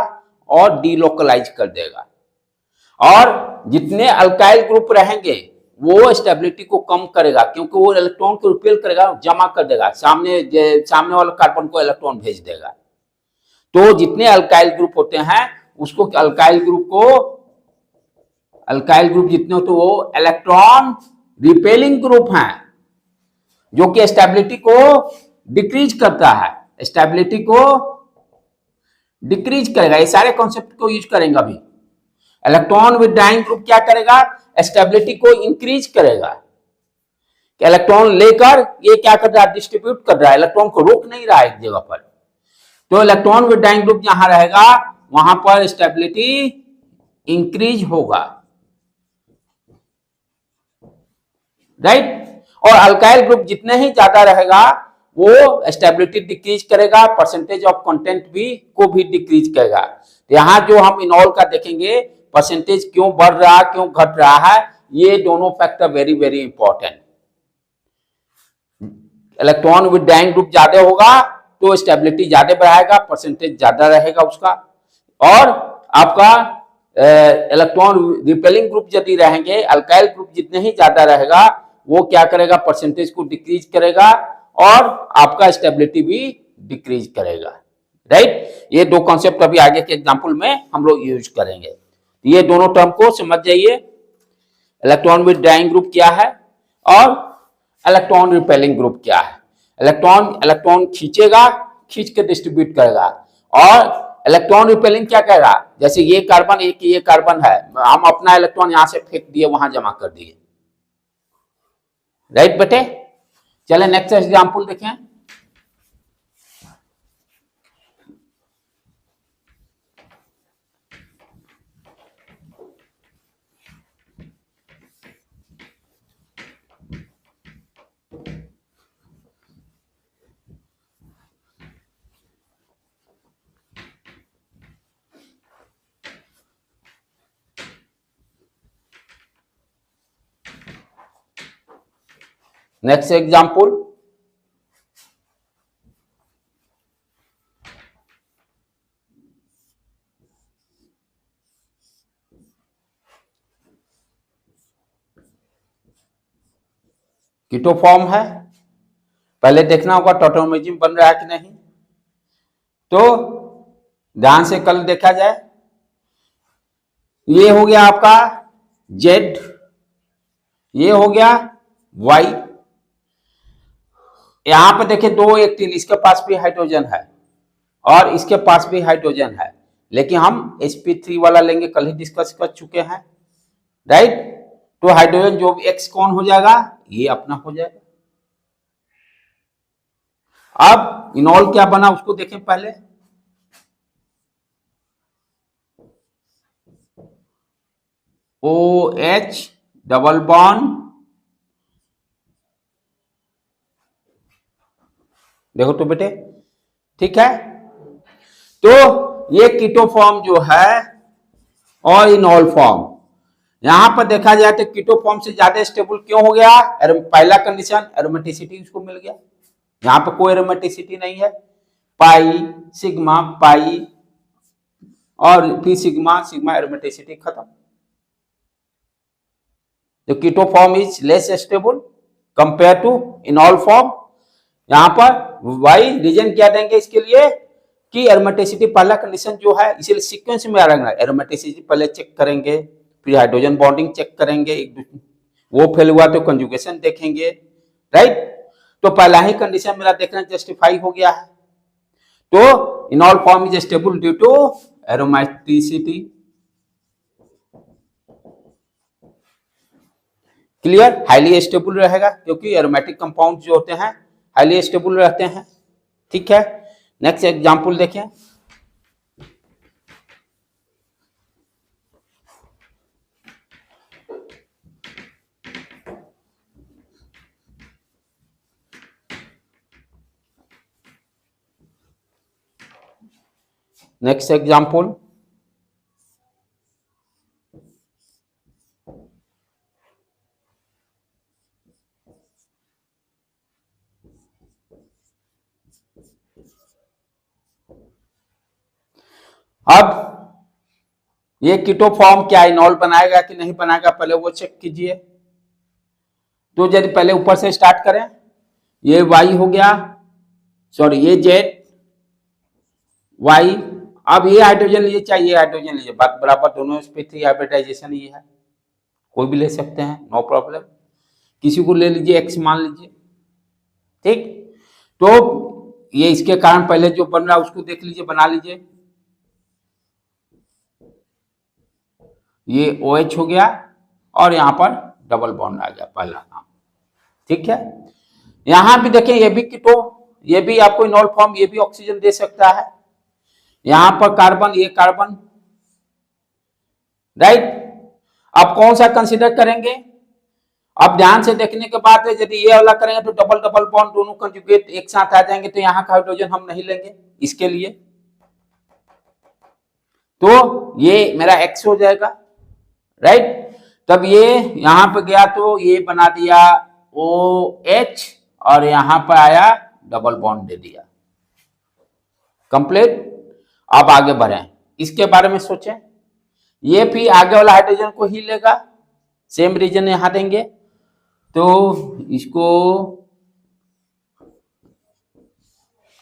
और डीलोकलाइज कर देगा। और जितने अल्काइल ग्रुप रहेंगे वो स्टेबिलिटी को कम करेगा, क्योंकि वो इलेक्ट्रॉन को रिपेल करेगा, जमा कर देगा, सामने वाले कार्बन को इलेक्ट्रॉन भेज देगा। तो जितने अल्काइल ग्रुप होते हैं उसको, अल्काइल ग्रुप जितने होते वो इलेक्ट्रॉन रिपेलिंग ग्रुप हैं, जो कि स्टेबिलिटी को डिक्रीज करता है, स्टेबिलिटी को डिक्रीज करेगा। ये सारे कॉन्सेप्ट को यूज करेंगे अभी। इलेक्ट्रॉन विद डाइंग ग्रुप क्या करेगा, स्टेबिलिटी को इंक्रीज करेगा। इलेक्ट्रॉन लेकर ये क्या कर रहा है, डिस्ट्रीब्यूट कर रहा है, इलेक्ट्रॉन को रोक नहीं रहा है एक जगह पर। तो इलेक्ट्रॉन विद डाइंग ग्रुप जहां रहेगा वहां पर स्टेबिलिटी इंक्रीज होगा, राइट। और अल्काइल ग्रुप जितने ही ज्यादा रहेगा वो स्टेबिलिटी डिक्रीज करेगा, परसेंटेज ऑफ कंटेंट भी को भी डिक्रीज करेगा। तो यहां जो हम इनॉल का देखेंगे परसेंटेज क्यों बढ़ रहा क्यों घट रहा है, ये दोनों factor very very important. Electron withdrawing group ज्यादा होगा तो स्टेबिलिटी ज्यादा बढ़ाएगा, परसेंटेज ज्यादा रहेगा उसका। और आपका इलेक्ट्रॉन रिपेलिंग ग्रुप यदि रहेंगे, अल्काइल ग्रुप जितने ही ज्यादा रहेगा वो क्या करेगा, परसेंटेज को डिक्रीज करेगा और आपका स्टेबिलिटी भी डिक्रीज करेगा, राइट। ये दो कॉन्सेप्ट अभी आगे के एग्जांपल में हम लोग यूज करेंगे। ये दोनों टर्म को समझ जाइए, इलेक्ट्रॉन विद डाइंग ग्रुप क्या है और इलेक्ट्रॉन रिपेलिंग ग्रुप क्या है। इलेक्ट्रॉन खींचेगा, खींच के डिस्ट्रीब्यूट करेगा, और इलेक्ट्रॉन रिपेलिंग क्या करेगा, जैसे ये कार्बन एक ये कार्बन है, हम अपना इलेक्ट्रॉन यहां से फेंक दिए वहां जमा कर दिए, राइट बेटे। चले नेक्स्ट एग्जांपल देखें। नेक्स्ट एग्जांपल, कीटो फॉर्म है। पहले देखना होगा टॉटोमेरिज्म बन रहा है कि नहीं। तो ध्यान से कल देखा जाए, ये हो गया आपका जेड, ये हो गया वाई। यहां पर देखिए दो एक्टिल, इसके पास भी हाइड्रोजन है और इसके पास भी हाइड्रोजन है, लेकिन हम sp3 वाला लेंगे, कल ही डिस्कस कर चुके हैं, राइट। तो हाइड्रोजन जो एक्स कौन हो जाएगा, ये अपना हो जाएगा। अब इनॉल क्या बना उसको देखें पहले। OH डबल बॉन्ड, देखो तो बेटे, ठीक है। तो ये कीटो फॉर्म जो है और इनॉल फॉर्म, यहां पर देखा जाए तो कीटो फॉर्म से ज्यादा स्टेबल क्यों हो गया, पहला कंडीशन एरोमेटिसिटी उसको मिल गया, यहां पर कोई एरोमेटिसिटी नहीं है, पाई सिग्मा पाई और फिर सिग्मा सिग्मा, एरोमेटिसिटी खत्म। तो keto form is less stable compare to enol form. यहां पर वाई रीजन क्या देंगे इसके लिए कि एरोमेटिसिटी पहला कंडीशन जो है, इसलिए सीक्वेंस में आ रहा है। एरोमेटिसिटी पहले चेक करेंगे, फिर हाइड्रोजन बॉन्डिंग चेक करेंगे, वो फेल हुआ तो कंजुगेशन देखेंगे, राइट। तो पहला ही कंडीशन मेरा देखना जस्टिफाई हो गया है। तो enol form is stable due to aromaticity. Clear, highly stable रहेगा क्योंकि एरोमेटिक कंपाउंड जो होते हैं हाईली स्टेबल रहते हैं, ठीक है। नेक्स्ट एग्जांपल देखें। नेक्स्ट एग्जांपल, अब ये कीटो फॉर्म क्या इनॉल बनाएगा कि नहीं बनाएगा, पहले वो चेक कीजिए। तो यदि पहले ऊपर से स्टार्ट करें, ये वाई हो गया, सॉरी ये जेड वाई। अब ये हाइड्रोजन लीजिए, चाहिए हाइड्रोजन लीजिए, बात बराबर, दोनों sp3 हाइब्रिडाइजेशन ये है, कोई भी ले सकते हैं, नो प्रॉब्लम। किसी को ले लीजिए, एक्स मान लीजिए, ठीक, तो ये इसके कारण पहले जो बन रहा है उसको देख लीजिए, बना लीजिए। ये OH हो गया और यहां पर डबल बॉन्ड आ गया, पहला काम। ठीक है, यहां भी देखें, ये भी कीटो, ये भी आपको इनॉल फॉर्म, ये भी ऑक्सीजन दे सकता है। यहां पर कार्बन, ये कार्बन, राइट। अब कौन सा कंसीडर करेंगे? अब ध्यान से देखने के बाद यदि ये वाला करेंगे तो डबल डबल बॉन्ड दोनों कंजुगेट एक साथ आ जाएंगे, तो यहाँ का हाइड्रोजन हम नहीं लेंगे इसके लिए, तो ये मेरा X हो जाएगा, राइट। तब ये यहां पे गया तो ये बना दिया OH और यहां पर आया डबल बॉन्ड दे दिया, कंप्लीट। अब आगे बढ़े, इसके बारे में सोचें, ये भी आगे वाला हाइड्रोजन को ही लेगा, सेम रीजन यहां देंगे, तो इसको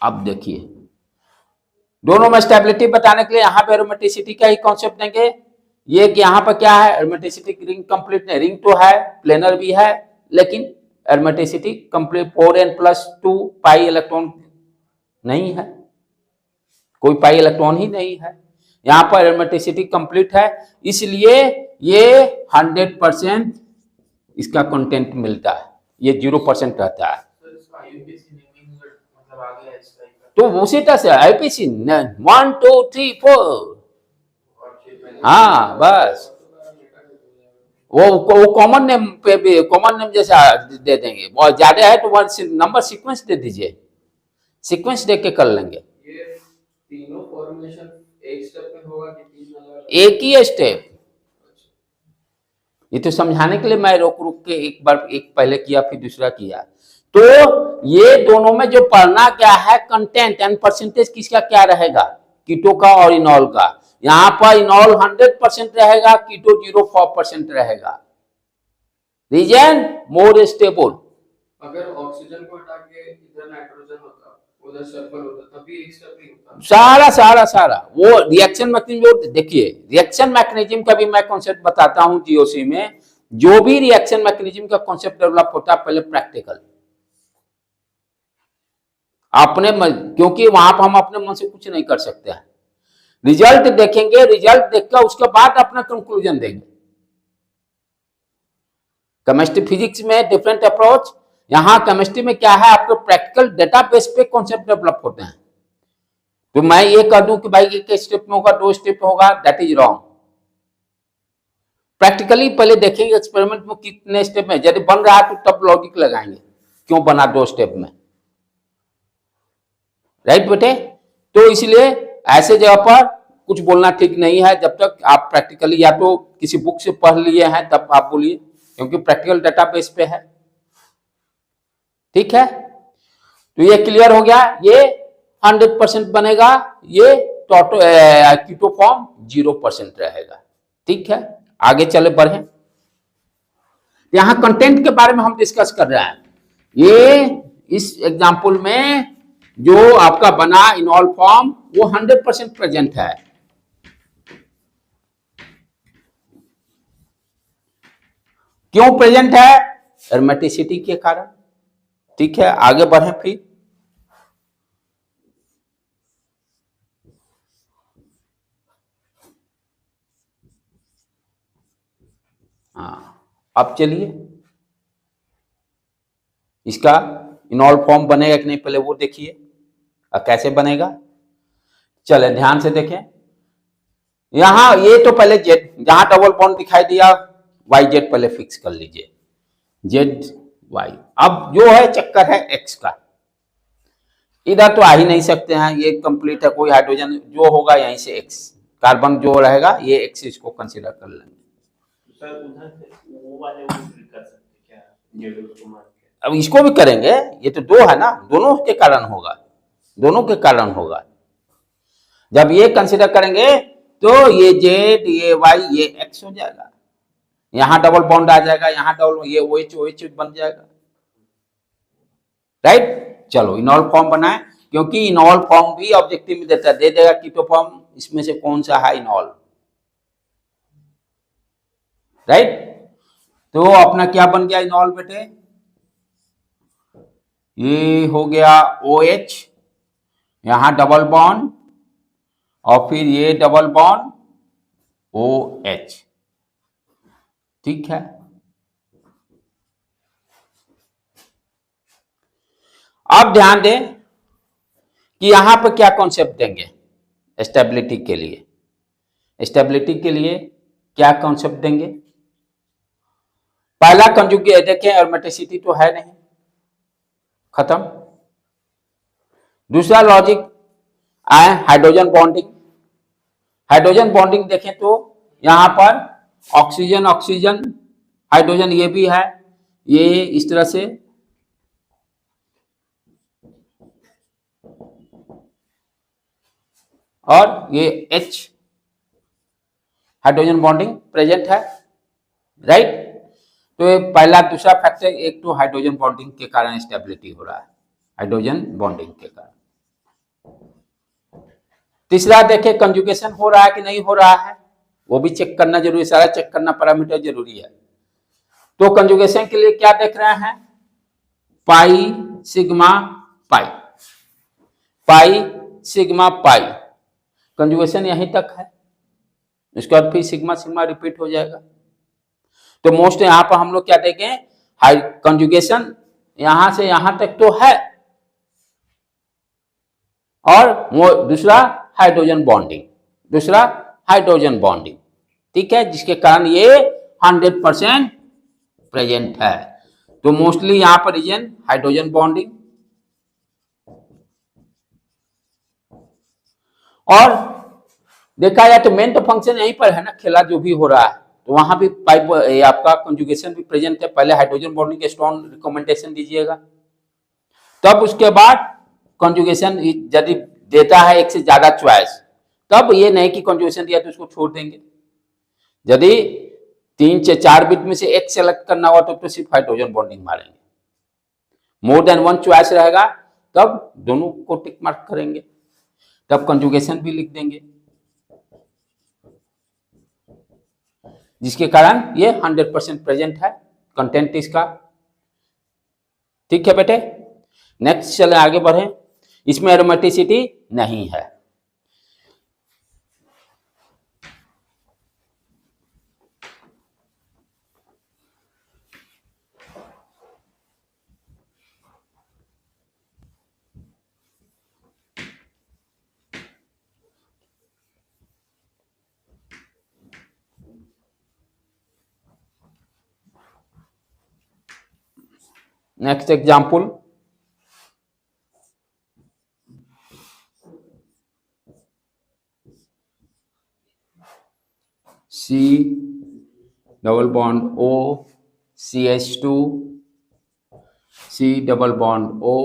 अब देखिए, दोनों में स्टेबिलिटी बताने के लिए यहां पे एरोमेटिसिटी का ही कॉन्सेप्ट देंगे। ये कि यहां पर क्या है, एरोमेटिसिटी रिंग कंप्लीट नहीं, रिंग तो है, प्लेनर भी है, लेकिन aromaticity complete 4n+2 pi electron नहीं है, कोई पाई इलेक्ट्रॉन ही नहीं है, यहां पर एरोमेटिसिटी कंप्लीट है, इसलिए ये 100% इसका कंटेंट मिलता है, ये 0% रहता है। तो उसी तरह से IUPAC 1 2 3 4, हाँ बस वो कॉमन नेम पे भी, कॉमन नेम जैसा दे देंगे, बहुत ज्यादा है तो वन नंबर सीक्वेंस दे दीजिए, सीक्वेंस देख के कर लेंगे। ये तीनों फॉर्मेशन एक स्टेप में होगा कि तीन अलग? एक ही स्टेप, ये तो समझाने के लिए मैं रोक रोक के एक बार एक पहले किया फिर दूसरा किया। तो ये दोनों में जो पढ़ना क्या है, कंटेंट एंड परसेंटेज किसका क्या रहेगा, कीटो का और इनॉल का। यहां पर इनॉल 100% रहेगा, कीटो 0% रहेगा, रीजन मोर स्टेबल। अगर ऑक्सीजन को हटा के इधर नाइट्रोजन होता, उधर सल्फर होता, तब भी एक स्टेप ही होता। सारा वो रिएक्शन मैकेनिज्म, देखिए रिएक्शन मैकेनिज्म का भी मैं कॉन्सेप्ट बताता हूं GOC में। जो भी रिएक्शन मैकेनिज्म का कॉन्सेप्ट डेवलप होता है पहले प्रैक्टिकल, अपने क्योंकि वहां पर हम अपने मन से कुछ नहीं कर सकते हैं, रिजल्ट देखेंगे, रिजल्ट देखकर उसके बाद अपना कंक्लूजन देंगे। केमिस्ट्री फिजिक्स में डिफरेंट अप्रोच, यहां केमिस्ट्री में क्या है, आपको प्रैक्टिकल डेटाबेस पे कॉन्सेप्ट डेवलप होते हैं। तो मैं ये कह दूं कि भाई एक स्टेप में होगा, 2 स्टेप में होगा, दैट इज रॉन्ग। प्रैक्टिकली पहले देखेंगे एक्सपेरिमेंट में कितने स्टेप में, यदि बन रहा है तो तब लॉजिक लगाएंगे क्यों बना 2 स्टेप में, राइट बेटे। तो इसलिए ऐसे जगह पर कुछ बोलना ठीक नहीं है, जब तक आप प्रैक्टिकली या तो किसी बुक से पढ़ लिए हैं तब आप बोलिए, क्योंकि प्रैक्टिकल डेटाबेस पे है, ठीक है। तो ये क्लियर हो गया, ये 100% बनेगा, ये कीटो फॉर्म 0% रहेगा, ठीक है। आगे चले बढ़े, यहां कंटेंट के बारे में हम डिस्कस कर रहे हैं। ये इस एग्जांपल में जो आपका बना इनॉल फॉर्म वो 100% प्रेजेंट है, क्यों प्रेजेंट है, एरोमेटिसिटी के कारण, ठीक है। आगे बढ़े फिर, हाँ अब चलिए इसका इनॉल फॉर्म बनेगा कि नहीं पहले वो देखिए, कैसे बनेगा। चले ध्यान से देखें, यहां ये तो पहले जेड, जहां डबल बॉन्ड दिखाई दिया YZ पहले फिक्स कर लीजिए, ZY। अब जो है चक्कर है X का, इधर तो आ ही नहीं सकते हैं, ये कंप्लीट है, कोई हाइड्रोजन जो होगा यहीं से X, कार्बन जो रहेगा ये X, इसको कंसीडर कर लेंगे। सर उधर से वो वाले वो भी कर सकते क्या, जेड को मान के? अब इसको भी करेंगे, ये तो 2 है ना, दोनों के कारण होगा, दोनों के कारण होगा। जब ये कंसीडर करेंगे तो ये Z, ये Y, ये X हो जाएगा, यहां डबल बॉन्ड आ जाएगा, यहां डबल, ये OH बन जाएगा, राइट। चलो इनॉल फॉर्म बनाए, क्योंकि इनॉल फॉर्म भी ऑब्जेक्टिव में देता है, दे देगा कीटो फॉर्म इसमें से कौन सा है इनॉल, राइट। तो अपना क्या बन गया इनॉल बेटे, ये हो गया OH, यहां डबल बॉन्ड और फिर ये डबल बॉन्ड OH। ठीक है, अब ध्यान दें कि यहां पर क्या कॉन्सेप्ट देंगे स्टेबिलिटी के लिए। स्टेबिलिटी के लिए क्या कॉन्सेप्ट देंगे? पहला कंजुगेट देखें, एरोमेटिसिटी तो है नहीं, खत्म। दूसरा लॉजिक आए हाइड्रोजन बॉन्डिंग। हाइड्रोजन बॉन्डिंग देखें तो यहां पर ऑक्सीजन ऑक्सीजन हाइड्रोजन ये भी है, ये इस तरह से, और ये H हाइड्रोजन बॉन्डिंग प्रेजेंट है, राइट। तो ये पहला दूसरा फैक्टर, एक तो हाइड्रोजन बॉन्डिंग के कारण स्टेबिलिटी हो रहा है, हाइड्रोजन बॉन्डिंग के कारण। तीसरा देखें कंजुगेशन हो रहा है कि नहीं हो रहा है, वो भी चेक करना जरूरी है, सारा चेक करना पैरामीटर जरूरी है। तो कंजुगेशन के लिए क्या देख रहे हैं? Pi sigma pi, pi sigma pi, conjugation यहीं तक है, इसके बाद फिर सिग्मा सिग्मा रिपीट हो जाएगा। तो मोस्ट यहां पर हम लोग क्या देखें, हाई कंजुगेशन यहां से यहां तक तो है, और दूसरा हाइड्रोजन बॉन्डिंग, दूसरा हाइड्रोजन बॉन्डिंग, ठीक है, जिसके कारण ये 100% प्रेजेंट है। तो मोस्टली यहां पर रीजन हाइड्रोजन बॉन्डिंग, और देखा जाए तो मेन तो फंक्शन यहीं पर है ना, खेला जो भी हो रहा है, तो वहां भी पाइप आपका कंजुगेशन भी प्रेजेंट है। पहले हाइड्रोजन बॉन्डिंग के स्ट्रॉन्ग रिकमेंडेशन दीजिएगा, तब उसके बाद कंजुगेशन यदि देता है एक से ज्यादा चॉइस, तब ये नहीं कि कंजुगेशन दिया तो उसको छोड़ देंगे। यदि 3 से 4 बिट में से एक सेलेक्ट करना हुआ तो सिर्फ हाइड्रोजन बॉन्डिंग मारेंगे। मोर देन 1 चॉइस रहेगा तब दोनों को टिक मार्क करेंगे, तब कंजुगेशन भी लिख देंगे, जिसके कारण ये 100% प्रेजेंट है कंटेंट इसका। ठीक है बेटे, नेक्स्ट चले आगे बढ़े। इसमें एरोमेटिसिटी नहीं है। Next example, C double bond O CH2 C double bond O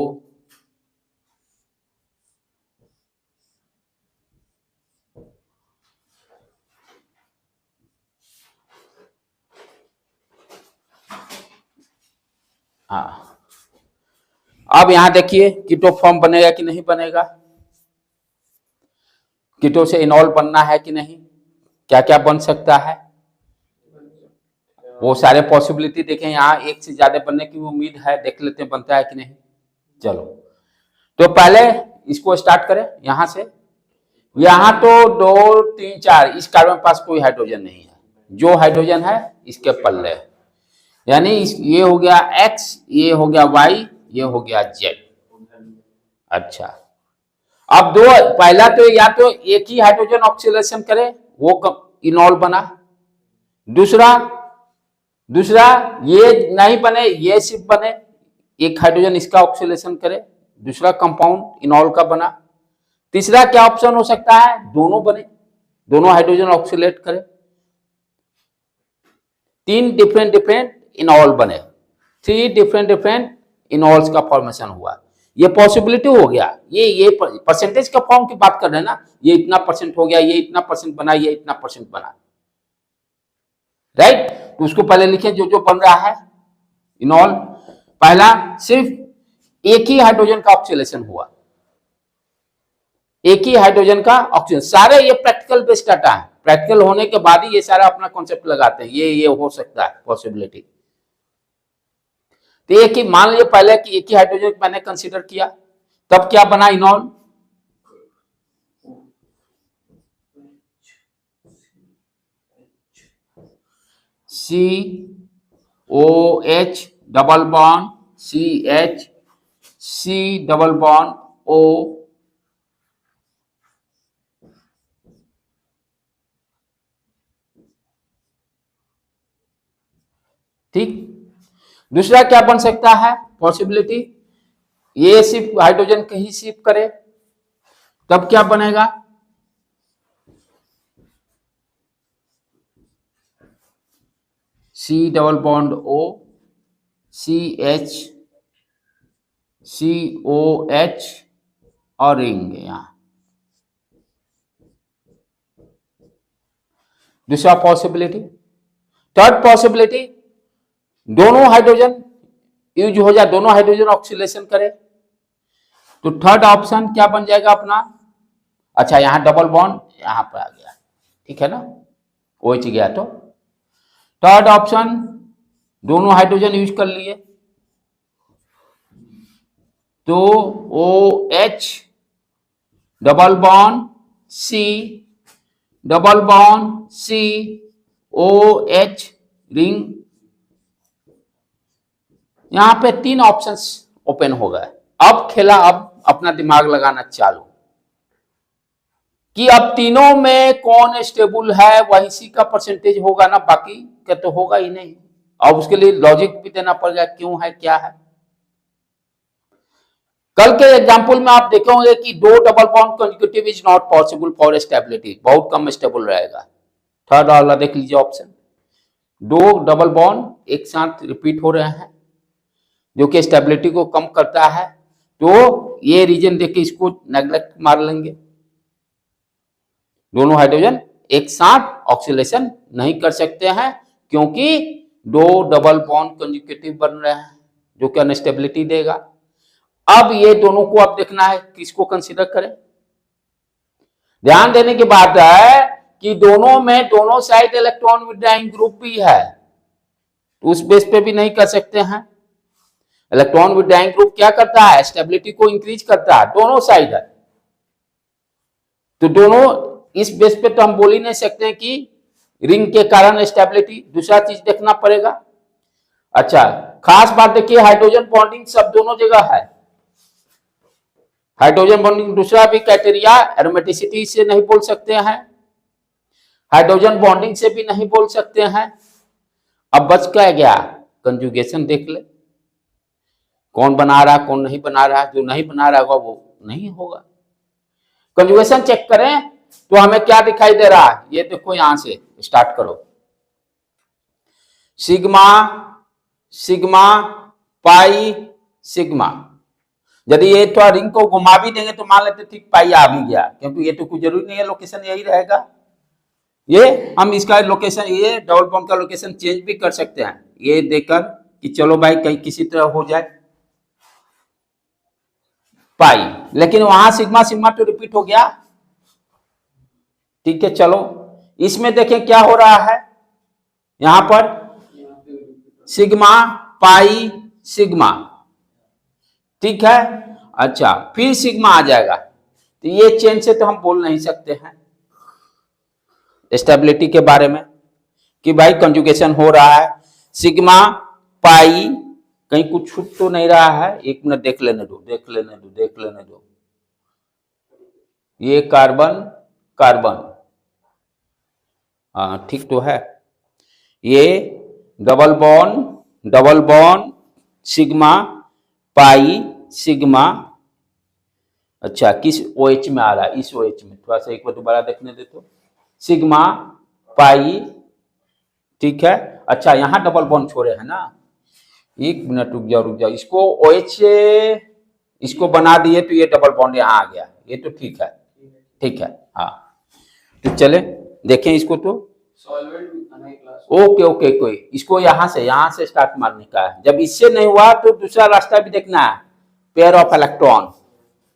हाँ। अब यहां देखिए कीटो फॉर्म बनेगा कि नहीं बनेगा, कीटो से इनॉल बनना है कि नहीं, क्या क्या बन सकता है, वो सारे पॉसिबिलिटी देखें। यहाँ एक से ज्यादा बनने की उम्मीद है, देख लेते हैं बनता है कि नहीं। चलो तो पहले इसको स्टार्ट करें यहां से। यहां तो 2 3 4 इस कार्बन के पास कोई हाइड्रोजन नहीं है, जो हाइड्रोजन है इसके पल्ले, यानी ये हो गया X, ये हो गया Y, ये हो गया Z। अच्छा, अब दो, पहला तो या तो एक ही हाइड्रोजन ऑक्सीडेशन करे वो इनॉल बना, दूसरा ये नहीं बने, ये सिर्फ बने, एक हाइड्रोजन इसका ऑक्सीडेशन करे, दूसरा कंपाउंड इनॉल का बना। तीसरा क्या ऑप्शन हो सकता है, दोनों बने, दोनों हाइड्रोजन ऑक्सीडेट करे, 3 डिफरेंट इनॉल बने, 3 डिफरेंट इनॉल्स का फॉर्मेशन हुआ। ये पॉसिबिलिटी हो गया, ये परसेंटेज का फॉर्म की बात कर रहे हैं ना, ये इतना परसेंट हो गया, ये इतना परसेंट बना, ये इतना परसेंट बना, राइट। तो उसको पहले लिखें जो जो बन रहा है इनॉल। पहला सिर्फ एक ही हाइड्रोजन का ऑक्सीडेशन हुआ, एक ही हाइड्रोजन का ऑक्सीजन, सारे ये प्रैक्टिकल बेस्ड डाटा है, प्रैक्टिकल होने के बाद ही ये सारा अपना कॉन्सेप्ट लगाते हैं, ये हो सकता है पॉसिबिलिटी। तो एक ही मान लीजिए पहले कि एक ही हाइड्रोजन मैंने कंसीडर किया, तब क्या बना इनॉल, COH double bond CH, C double bond O, ठीक। दूसरा क्या बन सकता है पॉसिबिलिटी, ये सिर्फ हाइड्रोजन कहीं शिफ्ट करे, तब क्या बनेगा, C double bond O, CH, COH और रिंग यहां। दूसरा पॉसिबिलिटी। थर्ड पॉसिबिलिटी, दोनों हाइड्रोजन यूज हो जाए, दोनों हाइड्रोजन ऑक्सीडेशन करे, तो थर्ड ऑप्शन क्या बन जाएगा अपना, अच्छा यहां डबल बॉन्ड यहां पर आ गया, ठीक है ना, OH गया, तो थर्ड ऑप्शन दोनों हाइड्रोजन यूज कर लिए, तो OH double bond C double bond C OH ring. यहां पे 3 ऑप्शंस ओपन हो गए। अब खेला, अब अपना दिमाग लगाना चालू कि अब तीनों में कौन स्टेबल है, वही सी का परसेंटेज होगा ना, बाकी का तो होगा ही नहीं। अब उसके लिए लॉजिक भी देना पड़ेगा, क्यों है क्या है। कल के एग्जांपल में आप देखेंगे कि 2 double bond consecutive is not possible for stability, बहुत कम स्टेबल रहेगा। थर्ड वाला देख लीजिए ऑप्शन, 2 डबल बॉन्ड एक साथ रिपीट हो रहे हैं जो कि स्टेबिलिटी को कम करता है, तो ये रीजन देख के इसको नेग्लेक्ट मार लेंगे। दोनों हाइड्रोजन एक साथ ऑक्सीडेशन नहीं कर सकते हैं क्योंकि 2 डबल बॉन्ड कंसेक्यूटिव बन रहे हैं जो कि अनस्टेबिलिटी देगा। अब ये दोनों को अब देखना है किसको कंसीडर करें। ध्यान देने की बात है कि दोनों में दोनों साइड इलेक्ट्रॉन विड्रॉइंग ग्रुप भी है, तो उस बेस पे भी नहीं कर सकते हैं। इलेक्ट्रॉन विड्रॉइंग ग्रुप क्या करता है, स्टेबिलिटी को इंक्रीज करता है, दोनों साइड है, तो दोनों इस बेस पे तो हम बोल ही नहीं सकते हैं कि रिंग के कारण स्टेबिलिटी। दूसरा चीज देखना पड़ेगा। अच्छा खास बात देखिए, हाइड्रोजन बॉन्डिंग सब दोनों जगह है, हाइड्रोजन बॉन्डिंग। दूसरा भी क्राइटेरिया, एरोमेटिसिटी से नहीं बोल सकते हैं, हाइड्रोजन बॉन्डिंग से भी नहीं बोल सकते हैं। अब बच क्या गया, कंजुगेशन देख ले, कौन बना रहा कौन नहीं बना रहा, जो नहीं बना रहा होगा वो नहीं होगा। कंजुगेशन चेक करें तो हमें क्या दिखाई दे रहा है, ये देखो यहां से स्टार्ट करो, सिग्मा सिग्मा पाई सिग्मा। यदि ये तो रिंग को घुमा भी देंगे तो मान लेते ठीक पाई आ भी गया, क्योंकि ये तो कुछ जरूरी नहीं है, लोकेशन यही रहेगा। ये हम इसका लोकेशन, ये डबल बॉन्ड का लोकेशन चेंज भी कर सकते हैं, ये देखकर कि चलो भाई कहीं किसी तरह हो जाए पाई, लेकिन वहां सिग्मा सिग्मा तो रिपीट हो गया। ठीक है, चलो इसमें देखें क्या हो रहा है, यहां पर सिग्मा पाई सिग्मा, ठीक है। अच्छा फिर सिग्मा आ जाएगा, तो ये चेंज से तो हम बोल नहीं सकते हैं स्टेबिलिटी के बारे में कि भाई कंजुगेशन हो रहा है। सिग्मा पाई कहीं कुछ छूट तो नहीं रहा है, एक मिनट देख लेने दो देख लेने दो देख लेने दो, ये कार्बन कार्बन, हाँ ठीक तो है। ये double bond sigma pi sigma, अच्छा किस OH में आ रहा है, इस OH में, थोड़ा सा एक बार दोबारा देखने दे तो, सिग्मा पाई, ठीक है। अच्छा यहां डबल बॉन्ड छोड़े हैं ना, एक मिनट रुक जाओ, इसको OH से इसको बना दिए तो ये डबल बॉन्ड यहां आ गया, ये तो ठीक है, ठीक है, हाँ। तो चले देखें इसको, तो सॉल्वेंट भी खाना है क्लास। ओके कोई इसको यहां से स्टार्ट मारने का है। जब इससे नहीं हुआ तो दूसरा रास्ता भी देखना है, pair of electron,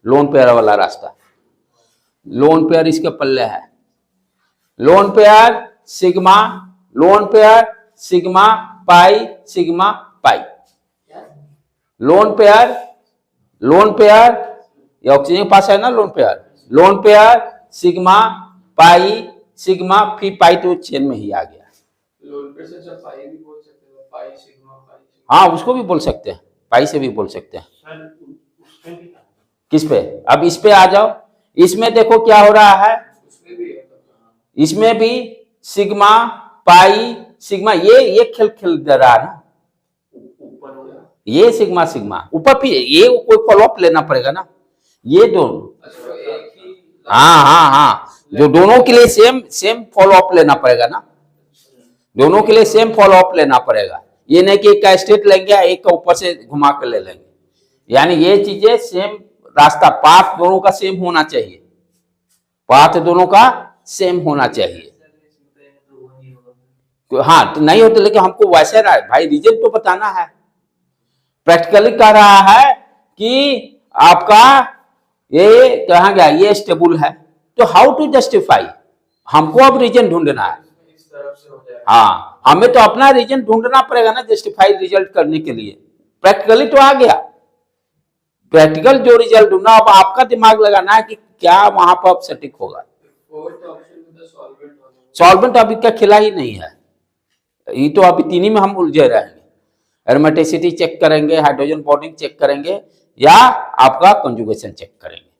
lone pair वाला रास्ता। लोन पेयर इसके पल्ले है, lone pair sigma pi sigma pi, lone pair ये ऑक्सीजन के पास है ना, lone pair sigma pi sigma फिर पाई तो चेन में ही आ गया। लोन पे से जब पाई भी बोल सकते हैं, पाई सिग्मा। हाँ उसको भी बोल सकते हैं, पाई से भी बोल सकते हैं। सर उसमें भी किस पे? अब इस पे आ जाओ, इसमें देखो क्या हो रहा है, उसमें भी है। इसमें भी सिग्मा पाई सिग्मा ये खेल खेल दे रहा है ना, ऊपर हो गया। ये सिग्मा सिग्मा ऊपर फिर ये कोई फॉलोअप लेना पड़ेगा ना, ये दोनों। अच्छा तो एक ही। हाँ जो दोनों के लिए सेम फॉलोअप लेना पड़ेगा ना, दोनों के लिए सेम फॉलोअप लेना पड़ेगा। ये नहीं कि एक का स्टेट लेंगे एक का ऊपर से घुमा कर ले लेंगे, यानी ये चीजें सेम रास्ता पाथ दोनों का सेम होना चाहिए, पाथ दोनों का सेम होना चाहिए। हाँ तो नहीं होते, लेकिन हमको वैसे रहा है भाई, रीजन तो बताना है। प्रैक्टिकली कह रहा है कि आपका ये कहाँ गया, ये स्टेबल है, तो हाउ टू जस्टिफाई, हमको अब रीजन ढूंढना है। इस तरफ से हो जाएगा। हाँ हमें तो अपना रीजन ढूंढना पड़ेगा ना जस्टिफाइड रिजल्ट करने के लिए। प्रैक्टिकली तो आ गया, प्रैक्टिकल जो रिजल्ट ढूंढना, अब आपका दिमाग लगाना है कि क्या वहां पर सटीक होगा। फोर्थ ऑप्शन में तो सॉल्वेंट होना। सॉल्वेंट अभी का खिला ही नहीं है, ये तो अभी तीन ही में हम उलझे रहेंगे। एरोमेटिसिटी चेक करेंगे, हाइड्रोजन बॉन्डिंग चेक करेंगे, या आपका कंजुगेशन चेक करेंगे।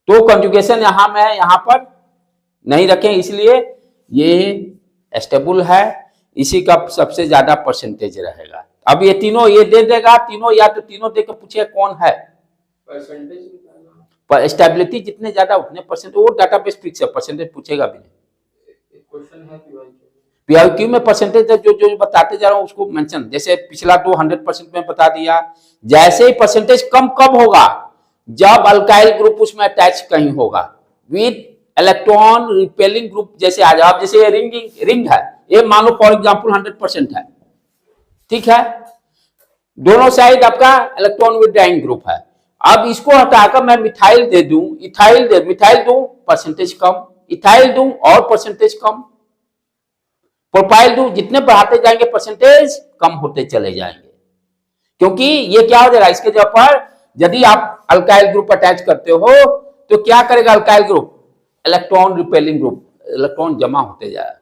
तो कंजुगेशन यहां में है, यहां पर नहीं रखें, इसलिए ये स्टेबल है, इसी का सबसे ज्यादा परसेंटेज रहेगा। अब ये तीनों ये दे देगा, तीनों या तो तीनों दे के पूछे कौन है, परसेंटेज निकालना। पर स्टेबिलिटी जितने ज्यादा उतने परसेंट, वो डाटाबेस फिक्स है, परसेंटेज पूछेगा भी नहीं। एक क्वेश्चन है कि पीआईक्यू में परसेंटेज जो बताते जा रहा हूं उसको मेंशन, जैसे पिछला 200% में बता दिया। जैसे ही परसेंटेज कम कब होगा, जब अल्काइल ग्रुप उसमें अटैच कहीं होगा विद इलेक्ट्रॉन रिपेलिंग ग्रुप, जैसे आ जाओ, जैसे रिंग है, ये मान लो फॉर एग्जांपल 100% है, ठीक है, दोनों साइड आपका इलेक्ट्रॉन विड्रॉइंग ग्रुप है। अब इसको हटाकर मैं मिथाइल दे दूं, मिथाइल दूं, परसेंटेज कम, इथाइल दूं और परसेंटेज कम, प्रोपाइल दूं, जितने बढ़ाते जाएंगे परसेंटेज कम होते चले जाएंगे। क्योंकि ये क्या हो जाएगा, इसके जगह पर यदि आप अल्काइल ग्रुप अटैच करते हो तो क्या करेगा alkyl group, electron repelling group, electron जमा होते जाएगा,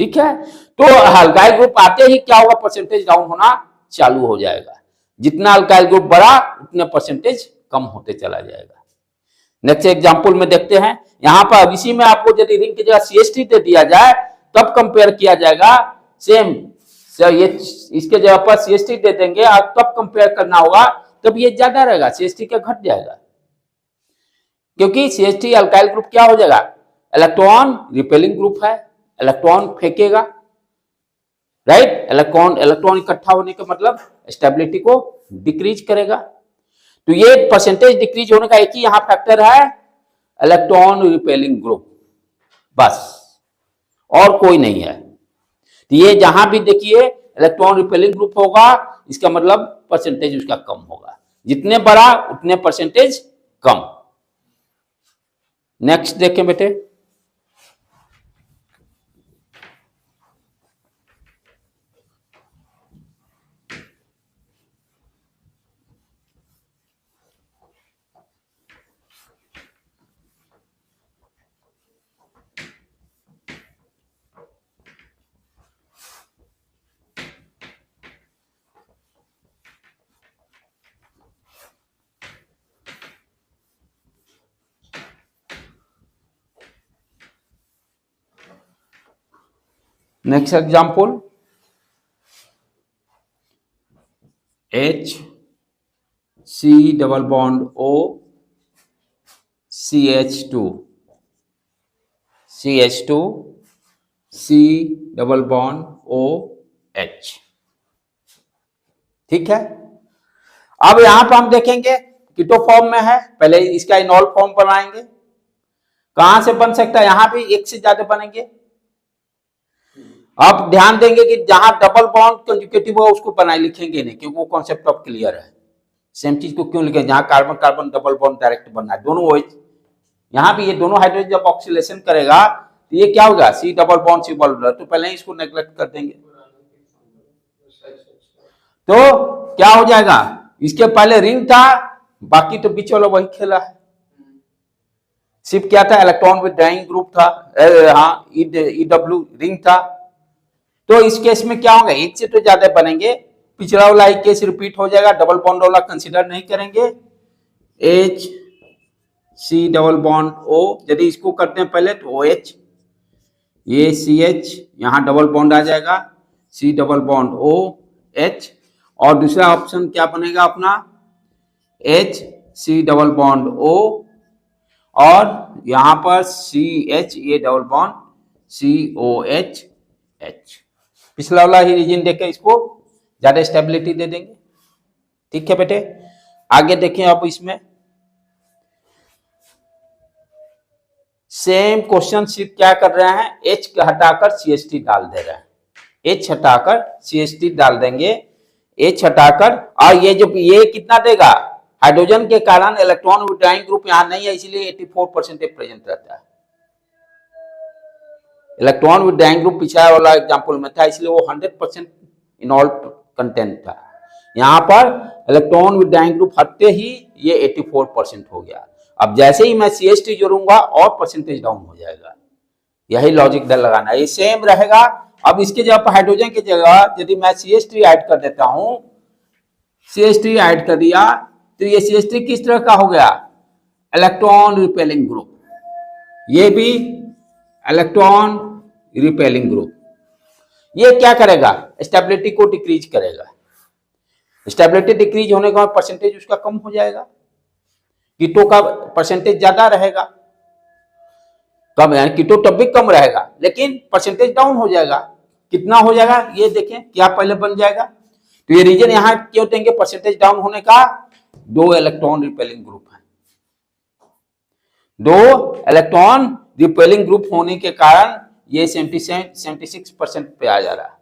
ठीक है। तो अल्काइल ग्रुप आते ही क्या होगा, परसेंटेज डाउन होना चालू हो जाएगा। जितना अल्काइल ग्रुप बढ़ा उतने परसेंटेज कम होते चला जाएगा। नेक्स्ट एग्जांपल में देखते हैं, यहां पर इसी में आपको यदि रिंग की जगह CH3 दे दिया जाए तब कंपेयर किया जाएगा, सेम ये इसके जगह पर CH3 दे देंगे और तब कंपेयर करना होगा, तब ये ज्यादा रहेगा, CH3 का घट जाएगा, क्योंकि CH3 अल्काइल ग्रुप क्या हो जाएगा, इलेक्ट्रॉन रिपेलिंग ग्रुप है, इलेक्ट्रॉन फेंकेगा, राइट। इलेक्ट्रॉन इकट्ठा होने का मतलब स्टेबिलिटी को डिक्रीज करेगा। तो ये परसेंटेज डिक्रीज होने का एक ही यहां फैक्टर है, इलेक्ट्रॉन रिपेलिंग ग्रुप, बस और कोई नहीं है। तो ये जहां भी देखिए इलेक्ट्रॉन रिपेलिंग ग्रुप होगा, इसका मतलब परसेंटेज उसका कम होगा, जितने बड़ा उतने परसेंटेज कम। नेक्स्ट देखें बेटे, next example, HC double bond O CH2 C double bond OH, ठीक है। अब यहां पर हम देखेंगे कीटो फॉर्म में है, पहले इसका इनॉल फॉर्म बनाएंगे, कहां से बन सकता है, यहां भी एक से ज्यादा बनेंगे। आप ध्यान देंगे कि जहां डबल बॉन्ड कंजुगेटिव हो उसको बनाए लिखेंगे नहीं, क्योंकि वो कॉन्सेप्ट अब क्लियर है। सेम चीज को क्यों लिखेंगे, जहां carbon carbon double bond direct बनना है, दोनों OH, यहां भी ये दोनों हाइड्रोजन जब ऑक्सीडेशन करेगा तो ये क्या होगा, C double bond C bond, तो पहले ही इसको नेग्लेक्ट कर देंगे, तो क्या हो जाएगा, इसके पहले रिंग था, बाकी तो बीच वाला वही खेला है। सिर्फ क्या था, इलेक्ट्रॉन विड्रॉइंग ग्रुप था, हाँ EW रिंग था। तो इस केस में क्या होगा, एक से तो ज्यादा बनेंगे, पिछला वाला एक केस रिपीट हो जाएगा, डबल बॉन्ड वाला कंसीडर नहीं करेंगे। H C double bond O, यदि इसको करते हैं पहले तो OH, ये CH, यहां डबल बॉन्ड आ जाएगा, C डबल बॉन्ड OH, और दूसरा ऑप्शन क्या बनेगा अपना, H C double bond O, और यहां पर CH, ये डबल बॉन्ड COH H। पिछला वाला ही रीजन देके इसको ज्यादा स्टेबिलिटी दे देंगे। ठीक है बेटे, आगे देखें। अब इसमें सेम क्वेश्चन सिर्फ क्या कर रहे हैं, H हटाकर CH3 डाल दे रहे हैं। H हटाकर CH3 डाल देंगे, H हटाकर, और ये जो ये कितना देगा, हाइड्रोजन के कारण इलेक्ट्रॉन विड्रॉइंग ग्रुप यहां नहीं है, इसलिए 84% प्रेजेंट रहता है। इलेक्ट्रॉन विड्रॉइंग ग्रुप पिछला वाला एग्जांपल में था, इसलिए वो 100% इनॉल्व कंटेंट था। यहां पर इलेक्ट्रॉन विड्रॉइंग ग्रुप हटते ही ये 84% हो गया। अब जैसे ही मैं CH3 जोड़ूंगा और परसेंटेज डाउन हो जाएगा। यही लॉजिक डर लगाना, ये सेम रहेगा। अब इसके जगह हाइड्रोजन की जगह यदि मैं CH3 ऐड कर देता हूं, CH3 ऐड कर दिया, तो ये CH3 किस तरह का हो गया, इलेक्ट्रॉन रिपेलिंग ग्रुप। ये भी इलेक्ट्रॉन रिपेलिंग ग्रुप। ये क्या करेगा, स्टेबिलिटी को डिक्रीज करेगा। स्टेबिलिटी डिक्रीज होने के बाद परसेंटेज उसका कम हो जाएगा, कीटो का परसेंटेज ज्यादा रहेगा, कम है कीटो तब भी कम रहेगा, लेकिन परसेंटेज डाउन हो जाएगा। कितना हो जाएगा ये देखें, क्या पहले बन जाएगा। तो ये रीजन यहां क्यों देंगे, परसेंटेज डाउन होने का, 2 इलेक्ट्रॉन रिपेलिंग ग्रुप है। 2 इलेक्ट्रॉन रिपेलिंग ग्रुप होने के कारण ये 76% पे आ जा रहा है।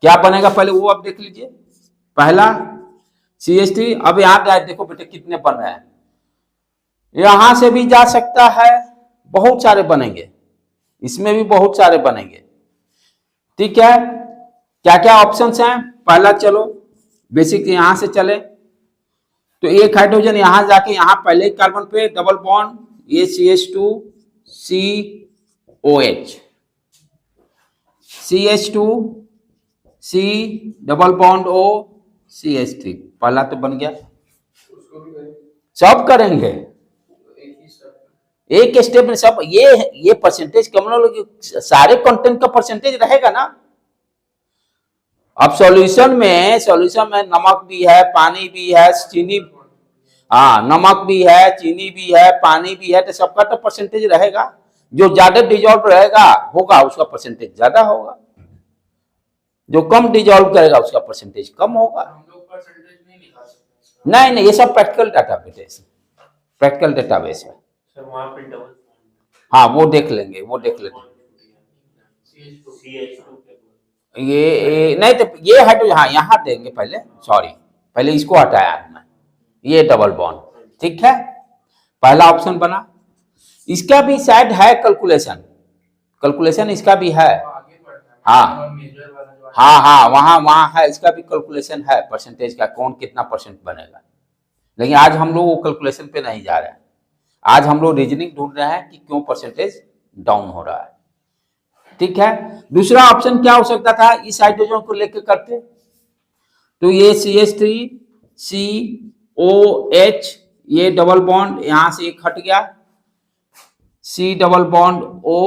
क्या बनेगा पहले वो आप देख लीजिए। पहला CH3, अब यहां देखो बेटे कितने बन रहे हैं, यहां से भी जा सकता है, बहुत सारे बनेंगे, इसमें भी बहुत सारे बनेंगे। ठीक है, क्या क्या ऑप्शंस हैं, पहला चलो बेसिक यहां से चले, तो एक हाइड्रोजन यहां जाके यहां पहले कार्बन पे डबल बॉन्ड, ये CH2 COH, CH2 C double bond O CH3, पहला तो बन गया। उसको भी करेंगे, सब करेंगे एक ही स्टेप। एक स्टेप में सब। ये परसेंटेज कम ना होगी, सारे कंटेंट का परसेंटेज रहेगा ना। अब सॉल्यूशन में नमक भी है, पानी भी है, चीनी, हाँ नमक भी है, चीनी भी है, पानी भी है, तो सबका तो परसेंटेज रहेगा। जो ज्यादा डिजॉल्व रहेगा होगा उसका परसेंटेज ज्यादा होगा, जो कम डिजॉल्व करेगा उसका परसेंटेज कम होगा। हम लोग परसेंटेज नहीं निकाल सकते। नहीं, ये सब प्रैक्टिकल डाटाबेस है, प्रैक्टिकल डेटाबेस है। सर वहाँ पे डबल हाँ वो देख लेंगे, वो देख लेंगे। CH2 के ये नहीं तो ये हटो, हाँ यहाँ देंगे पहले, सॉरी पहले इसको हटाया हमने, ये डबल बॉन्ड। ठीक है, पहला ऑप्शन बना। इसका भी शायद है कैलकुलेशन इसका भी है। आगे बढ़ना है। हाँ। और मेजर वाला जो है, हाँ वहाँ है, इसका भी कैलकुलेशन है परसेंटेज का, कौन कितना परसेंट बनेगा। लेकिन आज हम लोग वो कैलकुलेशन पे नहीं जा रहे हैं, आज हम लोग रीजनिंग ढूंढ रहे हैं कि क्यों परसेंटेज डाउन हो रहा है। ठीक है, दूसरा ऑप्शन क्या हो सकता था, इस हाइड्रोजन को लेकर करते, तो ये CH3 COH, ये डबल बॉन्ड यहां से एक हट गया, C double bond O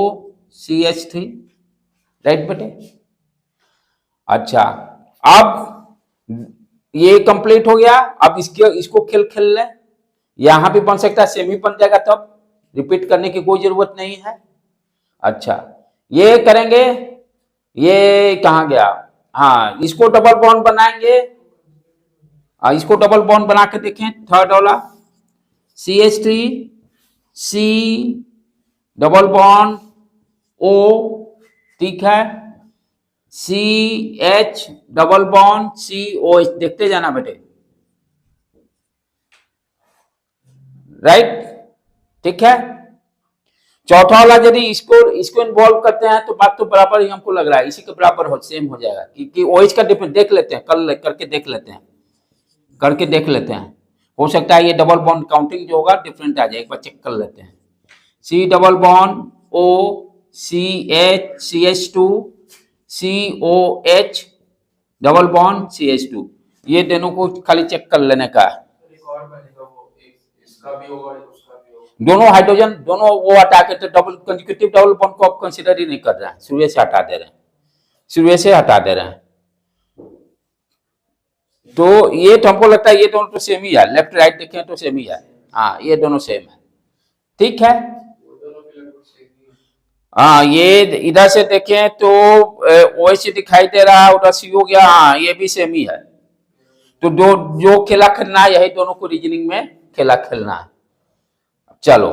CH3, right बेटे। अच्छा, अब ये कंप्लीट हो गया। अब इसको खेल ले, यहां भी बन सकता है, सेमी बन जाएगा, तब रिपीट करने की कोई जरूरत नहीं है। अच्छा, ये करेंगे, ये कहां गया, हाँ इसको डबल बॉन्ड बनाएंगे, इसको डबल बॉन्ड बना के देखें, थर्ड वाला CH3 C double bond O, ठीक है, CH डबल बॉन्ड COH, देखते जाना बेटे, राइट। ठीक है, चौथा वाला यदि इसको इन्वॉल्व करते हैं तो बात तो बराबर ही हमको लग रहा है, इसी के बराबर हो सेम हो जाएगा कि OH का डिफरेंस देख लेते हैं, करके देख लेते हैं, हो सकता है ये डबल बॉन्ड काउंटिंग जो होगा डिफरेंट आ जाए, एक बार चेक कर लेते हैं। C double bond O CH2 COH double bond CH2, ये दोनों को खाली चेक कर लेने का। एक और बनेगा, वो एक इसका भी होगा उसका भी होगा। दोनों हाइड्रोजन दोनों वो हटा के तो डबल कंसेक्यूटिव डबल बॉन्ड को आप कंसीडर ही नहीं कर रहे हैं, शुरू से हटा दे रहे हैं। तो ये तो हमको लगता है ये दोनों तो सेम ही है, लेफ्ट राइट देखें तो सेम ही है, हाँ ये दोनों सेम है, ठीक है। वो दोनों भी लगभग सेम ही है। हाँ ये इधर से देखें तो OH दिखाई दे रहा है, उधर C हो गया, हाँ ये भी सेम ही है। तो जो खेला खेलना है यही दोनों को रीजनिंग में खेला खेलना है। चलो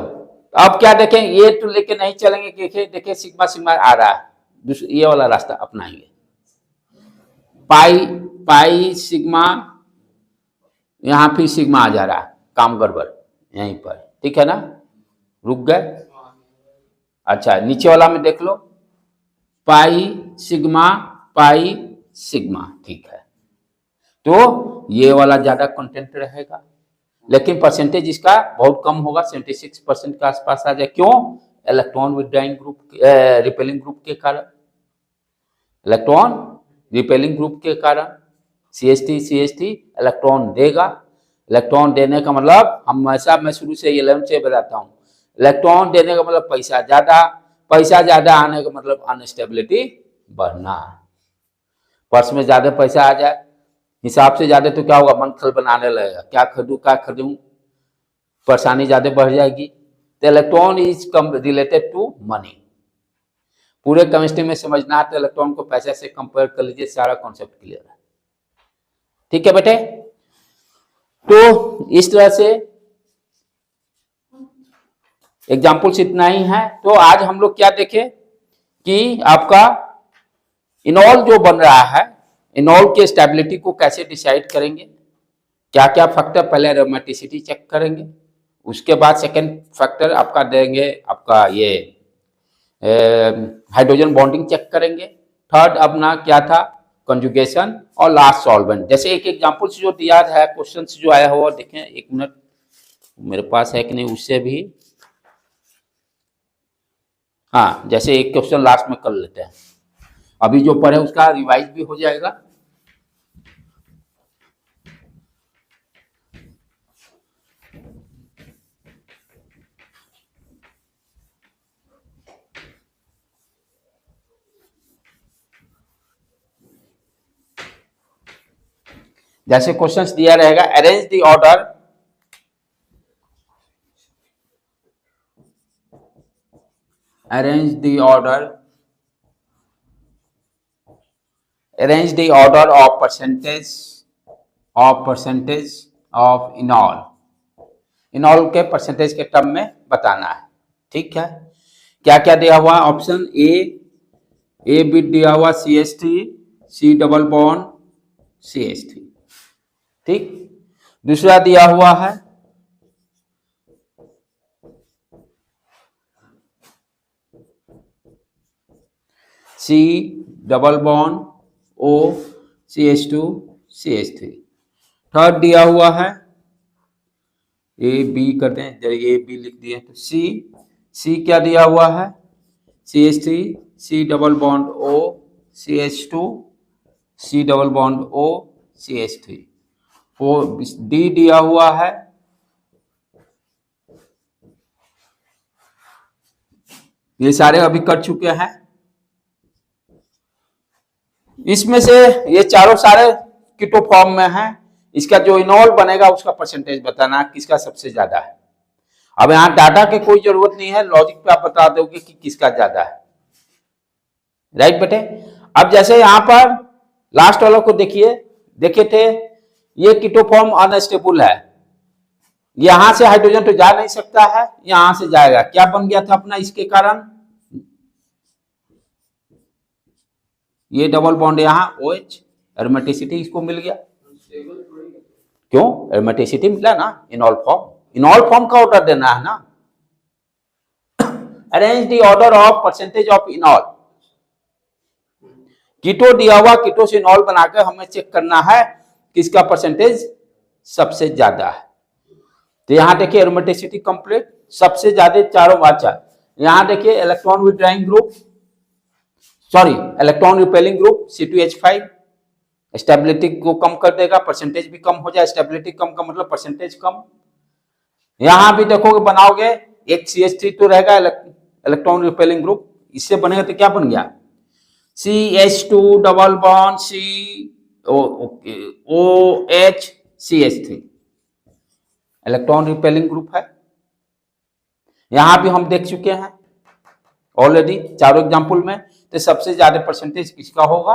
अब क्या देखें, ये तो लेके नहीं चलेंगे, देखिए सिग्मा सिग्मा आ रहा है, ये वाला रास्ता अपनाएंगे। पाई सिग्मा, यहां फिर सिग्मा आ जा रहा है, काम गड़बड़ यहीं पर, ठीक है ना, रुक गए। अच्छा नीचे वाला में देख लो, पाई सिग्मा, ठीक है। तो ये वाला ज्यादा कंटेंट रहेगा, लेकिन परसेंटेज इसका बहुत कम होगा, 76% के आसपास आ जाए। क्यों? Electron withdrawing group, repelling group के कारण, इलेक्ट्रॉन रिपेलिंग ग्रुप के कारण CH3 इलेक्ट्रॉन देगा। इलेक्ट्रॉन देने का मतलब हमेशा मैं शुरू से 11 से बताता हूँ, इलेक्ट्रॉन देने का मतलब पैसा ज्यादा आने का मतलब अनस्टेबिलिटी बढ़ना। पर्स में ज्यादा पैसा आ जाए, हिसाब से ज्यादा, तो क्या होगा, मन खल बनाने लगेगा, क्या खरीदूं, परेशानी ज्यादा बढ़ जाएगी। तो electron is related to money. पूरे केमिस्ट्री में समझना है तो इलेक्ट्रॉन को पैसे से कंपेयर कर लीजिए, सारा कॉन्सेप्ट क्लियर है, ठीक है बेटे। तो इस तरह से एग्जाम्पल्स इतना ही है। तो आज हम लोग क्या देखें कि आपका इनॉल जो बन रहा है, इनॉल की स्टेबिलिटी को कैसे डिसाइड करेंगे, क्या क्या फैक्टर, पहले एरोमेटिसिटी चेक करेंगे, उसके बाद सेकेंड फैक्टर आपका देंगे, आपका ये हाइड्रोजन बॉन्डिंग चेक करेंगे, थर्ड अपना क्या था, कंजुगेशन, और लास्ट सॉल्वेंट। जैसे एक एग्जांपल जो दिया है, क्वेश्चन जो आया हुआ देखें, एक मिनट मेरे पास है कि नहीं, उससे भी, हाँ जैसे एक क्वेश्चन लास्ट में कर लेते हैं, अभी जो पढ़े उसका रिवाइज भी हो जाएगा। जैसे क्वेश्चंस दिया रहेगा, arrange the order, arrange the order of percentage of इनॉल के परसेंटेज के टर्म में बताना है, ठीक है। क्या क्या दिया हुआ, ऑप्शन ए बिट दिया हुआ CH3 C double bond CH3, ठीक। दूसरा दिया हुआ है C double bond O CH2 CH3। Third दिया हुआ है A B करते हैं, A B लिख दिए तो C क्या दिया हुआ है, CH3 C double bond O CH2 C double bond O CH3। D दिया हुआ है ये सारे अभी कर चुके हैं। इसमें से ये चारों सारे कीटो फॉर्म में हैं, इसका जो इनॉल बनेगा उसका परसेंटेज बताना किसका सबसे ज्यादा है। अब यहां डाटा की कोई जरूरत नहीं है, लॉजिक पे आप बता दोगे कि किसका ज्यादा है, राइट बेटे। अब जैसे यहां पर लास्ट वालों को देखे थे, ये कीटो फॉर्म अनस्टेबल है, यहां से हाइड्रोजन तो जा नहीं सकता है, यहां से जाएगा, क्या बन गया था अपना, इसके कारण ये डबल बॉन्ड यहाँ OH, एरोमेटिसिटी इसको मिल गया। क्यों? एरोमेटिसिटी मिला ना, इनॉल फॉर्म का ऑर्डर देना है ना, arrange the order of percentage of enol. Keto दिया हुआ, कीटो से इनॉल बनाकर हमें चेक करना है किसका परसेंटेज सबसे ज्यादा है। तो यहां देखिए एरोमेटिसिटी कंप्लीट, सबसे ज्यादा चारों बाचा। यहां देखिए electron withdrawing group, sorry electron repelling group C2H5 stability को कम कर देगा, परसेंटेज भी कम हो जाए। स्टेबिलिटी कम का मतलब परसेंटेज कम। यहां भी देखोगे बनाओगे एक CH3 तो रहेगा इलेक्ट्रॉन रिपेलिंग ग्रुप, इससे बनेगा तो क्या बन गया CH2 double bond OH CH3 electron repelling group है। यहां भी हम देख चुके हैं ऑलरेडी चारों एग्जांपल में। तो सबसे ज्यादा परसेंटेज किसका होगा,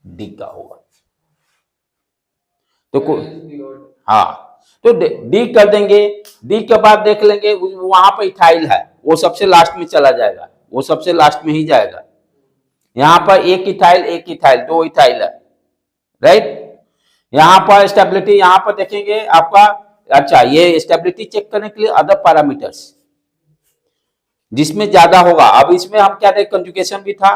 डी का होगा। तो हाँ, तो डी कर देंगे। डी के बाद देख लेंगे वहां पर इथाइल है, वो सबसे लास्ट में चला जाएगा, वो सबसे लास्ट में ही जाएगा। यहां पर एक इथाइल दो इथाइल है, राइट। यहां पर स्टेबिलिटी, यहां पर देखेंगे आपका, अच्छा ये स्टेबिलिटी चेक करने के लिए अदर पैरामीटर्स जिसमें ज्यादा होगा। अब इसमें हम क्या देखें, कंजुगेशन भी था।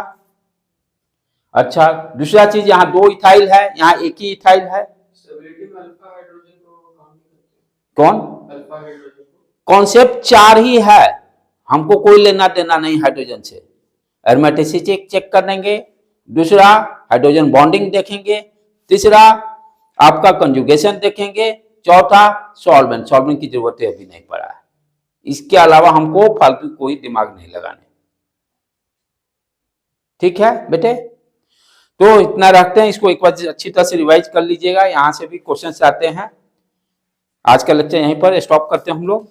अच्छा दूसरा चीज, यहाँ दो इथाइल है, यहाँ एक ही इथाइल है। स्टेबिलिटी में अल्फा हाइड्रोजन को काउंट करते हैं। कौन अल्फा हाइड्रोजन को कॉन्सेप्ट 4 ही है, हमको कोई लेना देना नहीं हाइड्रोजन से। एरोमेटिसिटी चेक कर देंगे, दूसरा हाइड्रोजन बॉन्डिंग देखेंगे, तीसरा आपका कंजुगेशन देखेंगे, चौथा सॉल्वेंट की जरूरत अभी नहीं पड़ा है। इसके अलावा हमको फालतू कोई दिमाग नहीं लगाने। ठीक है बेटे, तो इतना रखते हैं, इसको एक बार अच्छी तरह से रिवाइज कर लीजिएगा। यहां से भी क्वेश्चंस आते हैं। आज का लेक्चर यहीं पर स्टॉप करते हैं हम लोग।